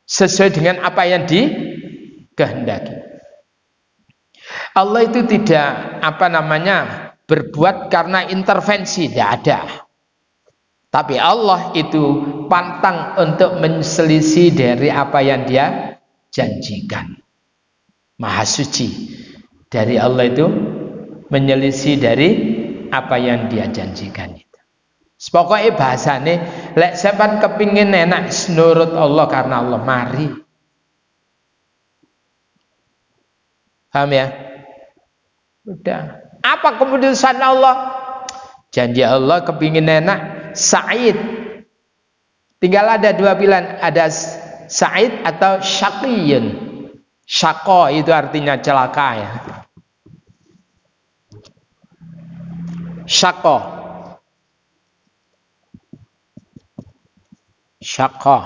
S1: sesuai dengan apa yang dikehendaki. Allah itu tidak berbuat karena intervensi, tidak ada. Tapi Allah itu pantang untuk menselisih dari apa yang Dia janjikan. Maha suci dari Allah itu menyelisih dari apa yang Dia janjikan itu. Pokoknya bahasane lek sampean kepingin enak nurut Allah karena Allah, mari. Paham ya? Udah. Apa keputusan Allah? Janji Allah kepingin enak, sa'id. Tinggal ada dua pilihan, ada sa'id atau syaqiyun. Syaqo itu artinya celaka ya. Syaqo. Syaqo.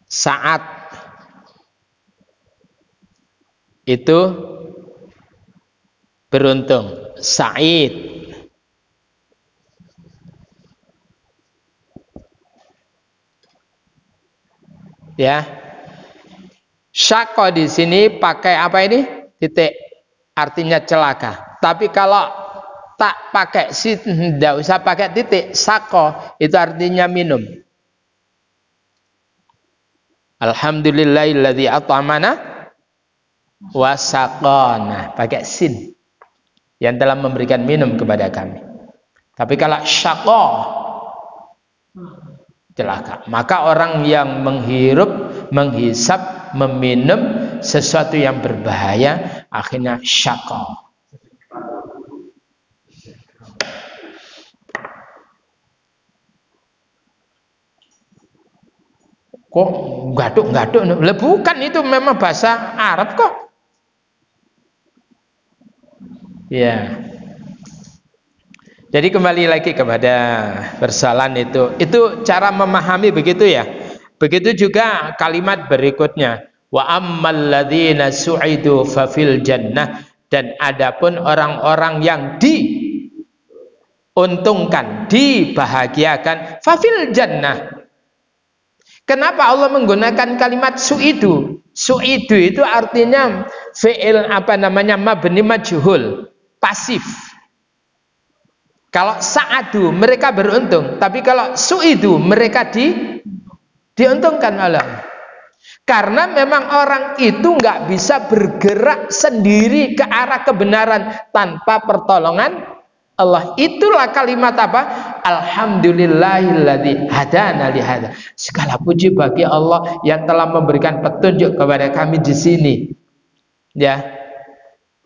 S1: Saat itu beruntung, sa'id. Ya. Syaqo di sini pakai apa ini? Titik. Artinya celaka. Tapi kalau tak pakai tidak usah pakai titik, syaqo itu artinya minum. Alhamdulillahilladzi at'amana wa saqana, pakai sin, yang telah memberikan minum kepada kami. Tapi kalau syaqo, celaka. Maka orang yang menghirup, menghisap, meminum sesuatu yang berbahaya, akhirnya syaqo. Kok gaduk-gaduk? Bukan, itu memang bahasa Arab kok. Ya. Jadi kembali lagi kepada persoalan itu cara memahami begitu ya. Begitu juga kalimat berikutnya, wa ammal ladzina su'idu fa fil jannah, dan adapun orang-orang yang diuntungkan, dibahagiakan, fa fil jannah. Kenapa Allah menggunakan kalimat su'idu? Su'idu itu artinya fi'il mabni majhul, pasif. Kalau sa'adu mereka beruntung, tapi kalau su'idu mereka diuntungkan Allah. Karena memang orang itu nggak bisa bergerak sendiri ke arah kebenaran tanpa pertolongan Allah. Itulah kalimat apa? Alhamdulillahilladzi hadana li hadza. Segala puji bagi Allah yang telah memberikan petunjuk kepada kami di sini. Ya.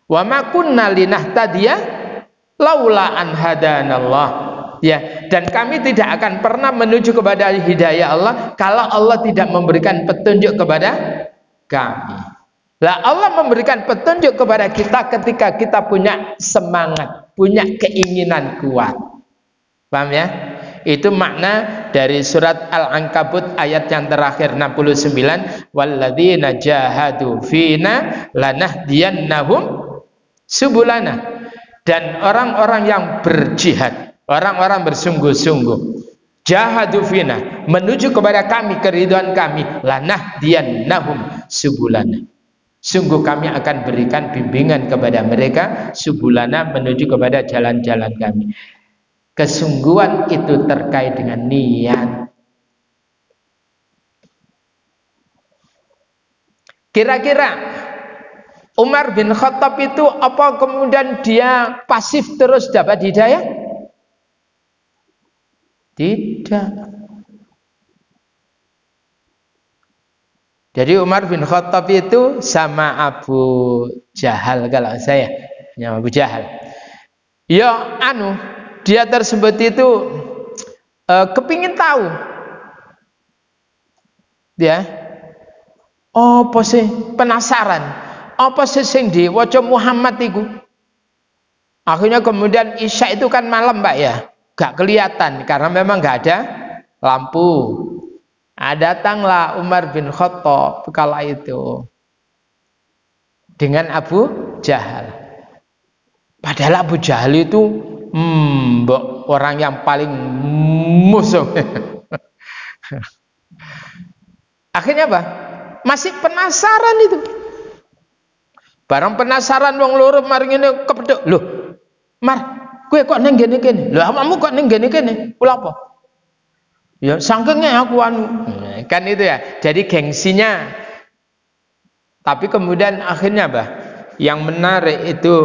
S1: Wa ma kunna linahtadiya laula an hadanallah. Ya, dan kami tidak akan pernah menuju kepada hidayah Allah kalau Allah tidak memberikan petunjuk kepada kami. Lah Allah memberikan petunjuk kepada kita ketika kita punya semangat, punya keinginan kuat. Paham ya? Itu makna dari surat Al-Ankabut ayat yang terakhir 69, walladzina jahadu fina lanahdiyannahum subulana. Dan orang-orang yang berjihad, orang-orang bersungguh-sungguh, jahadu fina, menuju kepada kami, keridhaan kami, lanahdiyannahum subulana. Sungguh kami akan berikan bimbingan kepada mereka, subulana, menuju kepada jalan-jalan kami. Kesungguhan itu terkait dengan niat. Kira-kira Umar bin Khattab itu apa kemudian dia pasif terus dapat hidayah? Tidak. Jadi Umar bin Khattab itu sama Abu Jahal, kalau saya nama Abu Jahal. Ya dia tersebut itu kepingin tahu. Ya. Apa sih, penasaran? Apa sih sing diwaca Muhammad itu? Akhirnya kemudian Isya itu kan malam, Mbak ya. Gak kelihatan karena memang gak ada lampu. Datanglah Umar bin Khattab kala itu dengan Abu Jahal. Padahal Abu Jahal itu Mbok orang yang paling musuh. Akhirnya apa? Masih penasaran itu. Barang penasaran wong loro mari ngene kepethuk. Loh, Mar, kowe kok ning kene-kene? Lho, awakmu kok ning kene-kene? Kula apa? Ya sangkengnya aku anu. Kan itu ya. Jadi gengsinya. Tapi kemudian akhirnya apa? Yang menarik itu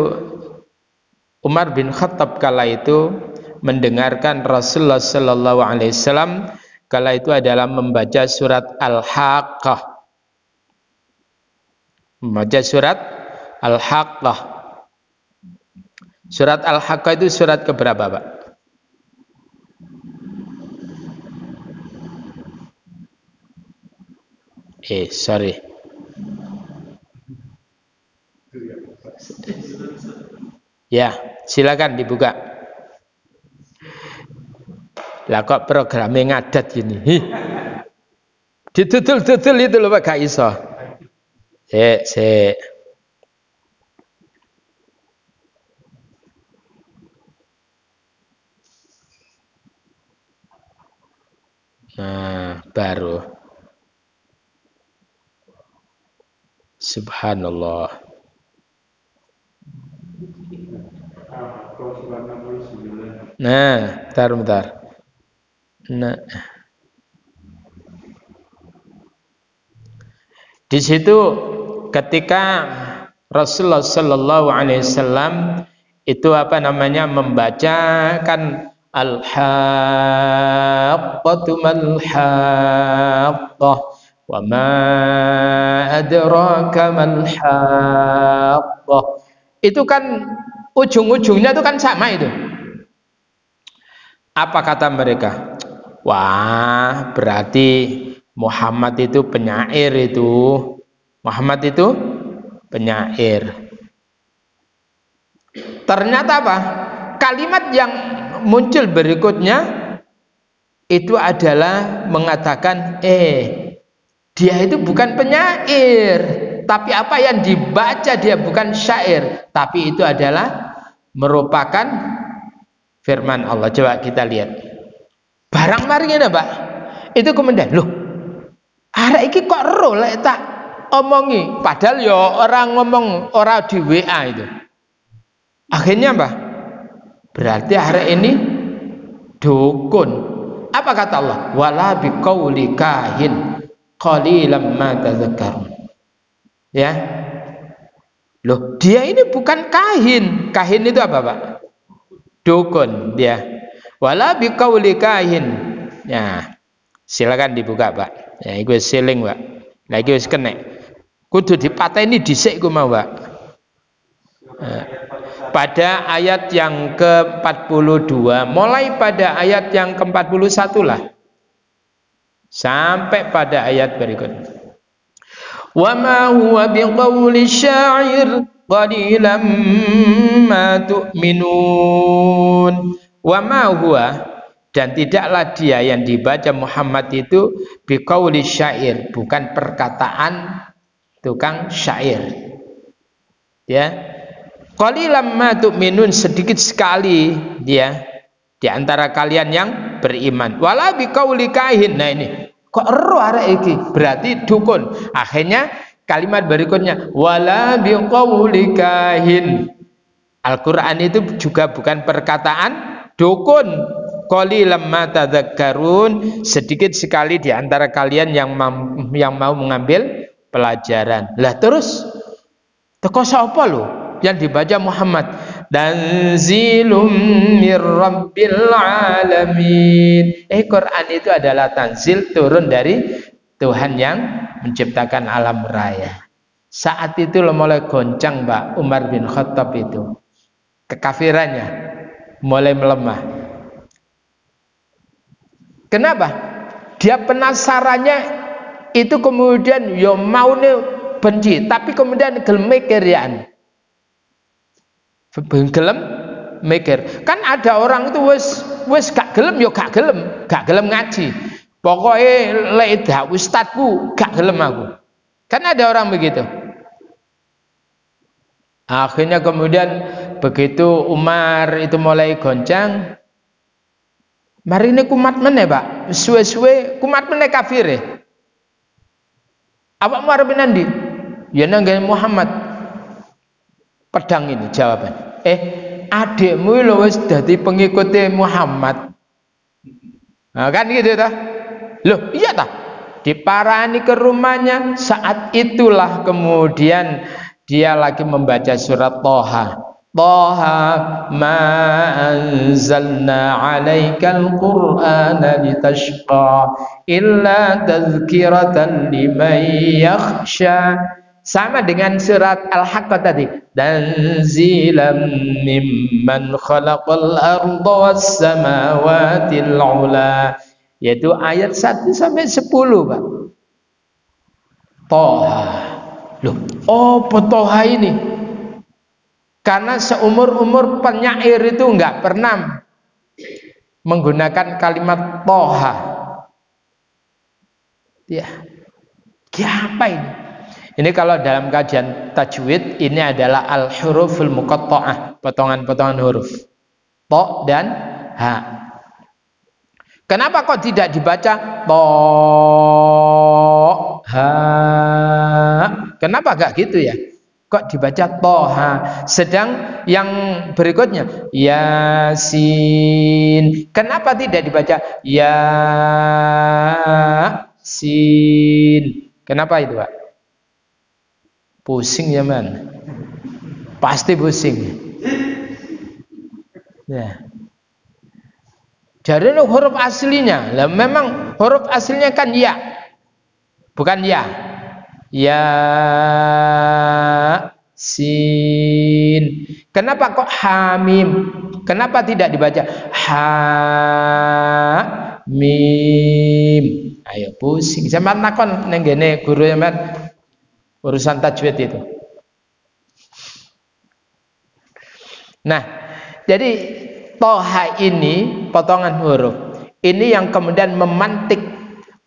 S1: Umar bin Khattab kala itu mendengarkan Rasulullah sallallahu alaihi wasallam kala itu adalah membaca surat Al-Haqqah. Membaca surat Al-Haqqah. Surat Al-Haqqah itu surat keberapa, Pak? Sorry. Ya, silakan dibuka. Lah kok programnya ngadat gini? Ditutul-tutul itu loh Pak, gak iso. Sik. Nah, baru. Subhanallah. Nah, bentar. Nah, di situ ketika Rasulullah Sallallahu Alaihi Wasallam itu membacakan Al-Haqqatu mal-Haqqah wa ma adraka mal-Haqqah. Itu kan ujung-ujungnya itu kan sama itu. Apa kata mereka? Wah, berarti Muhammad itu penyair itu. Muhammad itu penyair. Ternyata apa? Kalimat yang muncul berikutnya itu adalah mengatakan dia itu bukan penyair, tapi apa yang dibaca dia bukan syair, tapi itu adalah merupakan firman Allah. Coba kita lihat. Barang mari ngene, Pak. Itu kemudian, loh, arek iki kok ero lek tak omongi, padahal ya orang ngomong ora di WA itu. Akhirnya apa? Berarti arek ini dukun. Apa kata Allah? Wala biqauli kahin qalilan ma tadzakkarun. Ya. Loh, dia ini bukan kahin. Kahin itu apa, Pak? Dukun dia. Wala biqauli kahin. Ya. Silakan dibuka, Pak. Ya, iku seling, Pak. Lah iki wis kenek. Kudu dipateni dhisik ku mau, Pak. Pada ayat yang ke-42, mulai pada ayat yang ke-41 lah. Sampai pada ayat berikutnya. Wa ma huwa biqauli syair qalilan ma tu'minun. Wa ma huwa, dan tidaklah dia yang dibaca Muhammad itu biqauli syair, bukan perkataan tukang syair. Ya. Qalilan ma tu'minun, sedikit sekali dia di antara kalian yang beriman. Wala biqauli kahin. Nah ini kok ero arek iki, berarti dukun. Akhirnya kalimat berikutnya wala biqauli kahin. Al-Qur'an itu juga bukan perkataan dukun. Qalilan ma tadzakkarun, sedikit sekali di antara kalian yang mau mengambil pelajaran. Lah terus teko sapa lho yang dibaca Muhammad? Tanzilum mir rabbil alamin. Quran itu adalah tanzil, turun dari Tuhan yang menciptakan alam raya. Saat itu mulai goncang, Pak, Umar bin Khattab itu. Kekafirannya mulai melemah. Kenapa? Dia penasarannya itu kemudian ya mau benci, tapi kemudian gelem mikir ya. Gelem mikir. Kan ada orang itu wis gak gelem ya gak gelem ngaji. Pokoknya lek dah ustadku gak gelem aku. Kan ada orang begitu. Akhirnya kemudian begitu Umar itu mulai goncang, mari ini kumat meneh Pak, suwe-suwe kumat meneh kafir ya. Apa mau nanti? Ya nanggal Muhammad. Pedang ini jawaban. Adikmu lho wis dadi pengikutnya Muhammad. Nah, kan gitu ta? Loh, iya ta? Diparani ke rumahnya, saat itulah kemudian dia lagi membaca surat Thaha. Thaha ma anzalna 'alaikal qur'ana litashqa illa tadhkiratan liman yakhsha. Sama dengan surat Al-Haqqah tadi, tanzilam mimman khalaqal arda was samawatil ula, yaitu ayat 1 sampai 10 Pak. Thaha. Loh, apa Thaha ini? Karena seumur-umur penyair itu enggak pernah menggunakan kalimat Thaha. Ya. Apa ini? Ini kalau dalam kajian tajwid ini adalah al-huruful muqatta'ah, potongan-potongan huruf. To dan ha. Kenapa kok tidak dibaca to ha? Kenapa enggak gitu ya? Kok dibaca toha? Sedang yang berikutnya Yasin. Kenapa tidak dibaca Yasin? Kenapa itu, Pak? Pusing ya man, pasti pusing. Ya. Jadi huruf aslinya, lah memang huruf aslinya kan ya, bukan ya. Yasin. Kenapa kok hamim? Kenapa tidak dibaca hamim? Ayo pusing. Sampeyan nakon nang ngene guru ya man. Urusan tajwid itu. Nah, jadi Thaha ini potongan huruf. Ini yang kemudian memantik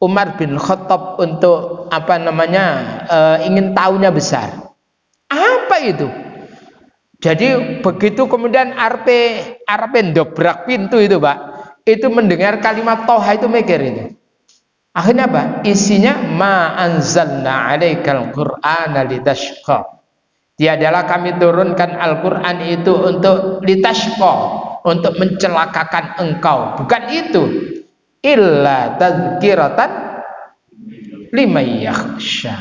S1: Umar bin Khattab untuk ingin tahunya besar. Apa itu? Jadi begitu kemudian arpe dobrak pintu itu, Pak. Itu mendengar kalimat Thaha itu mikir itu. Akhirnya apa? Isinya ma anzalna 'alaikal qur'ana litashqa. Tiadalah kami turunkan Al-Qur'an itu untuk litashqa, untuk mencelakakan engkau. Bukan itu. Illa tadhkiratan liman yakhsha.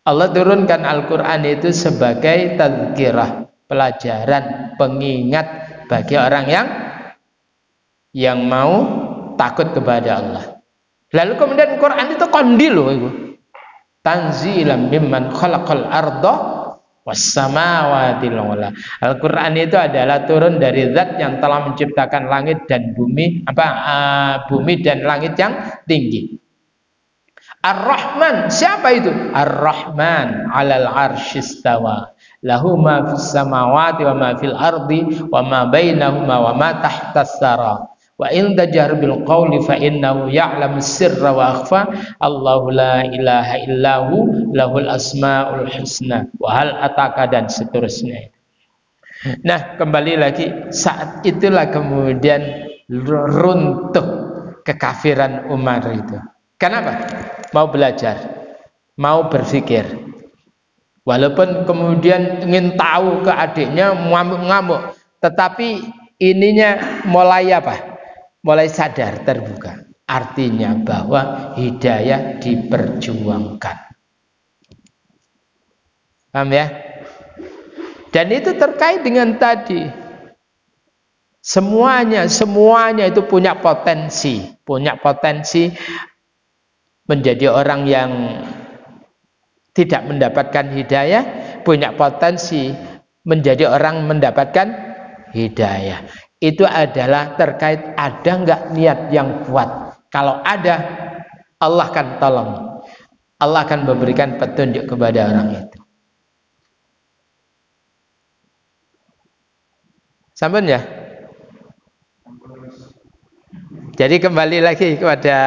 S1: Allah turunkan Al-Qur'an itu sebagai tadhkirah, pelajaran, pengingat bagi orang yang mau takut kepada Allah. Lalu kemudian Quran itu kondil loh ibu. Tanzilam mimman khalaqal arda was samawati ula. Al-Quran itu adalah turun dari zat yang telah menciptakan langit dan bumi, bumi dan langit yang tinggi. Ar-Rahman, siapa itu? Ar-Rahman 'alal 'arsy istawa. Lahu ma fis samawati wa ma fil ardi wa ma bainahuma wa ma tahtas sara. Wa in tajhar bil qawli fa innahu ya'lamu sirra wa akhfa. Allahu la ilaha illahu lahul asmaul husna. Wa hal ataka dan seterusnya. Nah, kembali lagi saat itulah kemudian runtuh kekafiran Umar itu. Kenapa? Mau belajar, mau berpikir. Walaupun kemudian ingin tahu ke adiknya ngamuk-ngamuk, tetapi ininya mulai apa? Mulai sadar, terbuka. Artinya bahwa hidayah diperjuangkan. Paham ya? Dan itu terkait dengan tadi. Semuanya itu punya potensi menjadi orang yang tidak mendapatkan hidayah, punya potensi menjadi orang mendapatkan hidayah. Itu adalah terkait ada enggak niat yang kuat. Kalau ada, Allah akan tolong. Allah akan memberikan petunjuk kepada orang itu. Sampun ya? Jadi kembali lagi kepada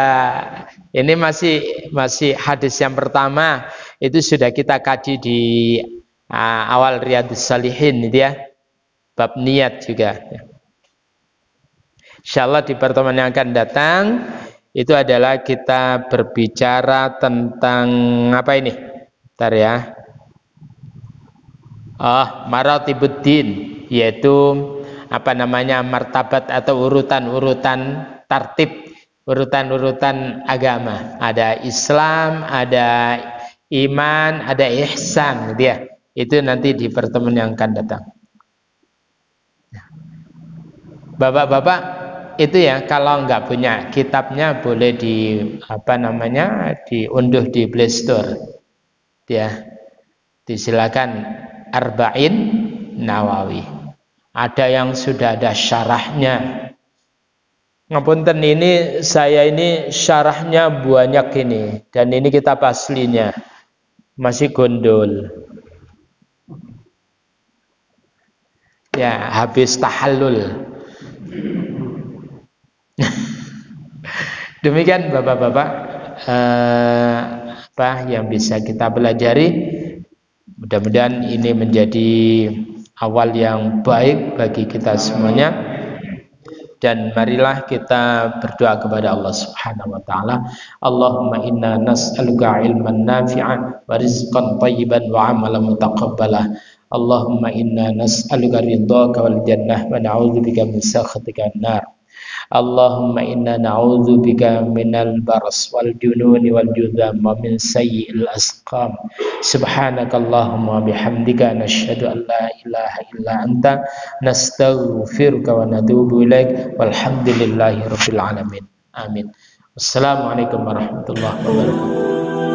S1: ini masih hadis yang pertama, itu sudah kita kaji di awal Riyadhus Shalihin itu ya. bab niat juga. Insyaallah di pertemuan yang akan datang itu adalah kita berbicara tentang apa ini? Bentar ya. Maratibuddin, yaitu apa namanya, martabat atau urutan-urutan tartib, urutan-urutan agama. Ada Islam, ada iman, ada ihsan, gitu ya. Itu nanti di pertemuan yang akan datang. Bapak-bapak itu ya, kalau nggak punya kitabnya boleh di apa namanya, diunduh di Play Store, ya. Disilakan Arba'in Nawawi. Ada yang sudah ada syarahnya. Ngapunten, ini saya ini syarahnya banyak ini, dan ini kitab aslinya masih gondol. Ya, habis tahallul. Demikian bapak-bapak apa yang bisa kita pelajari. Mudah-mudahan ini menjadi awal yang baik bagi kita semuanya, dan marilah kita berdoa kepada Allah Subhanahu wa taala. Allahumma inna nas'aluka ilman nafi'an wa rizqan thayyiban wa amalan mutaqabbala. Allahumma inna nas'aluka ridhaka wal jannah wa na'udzubika min sakhatika an-nar. Allahumma inna na'udzubika minal baras wal jununi wal judham wa min sayyi'il asqam. Subhanakallahumma bihamdika nasyhadu an la ilaha illa anta nastaghfiruka wa natubu ilaik walhamdulillahi rabbil alamin. Amin. Wassalamualaikum warahmatullahi wabarakatuh.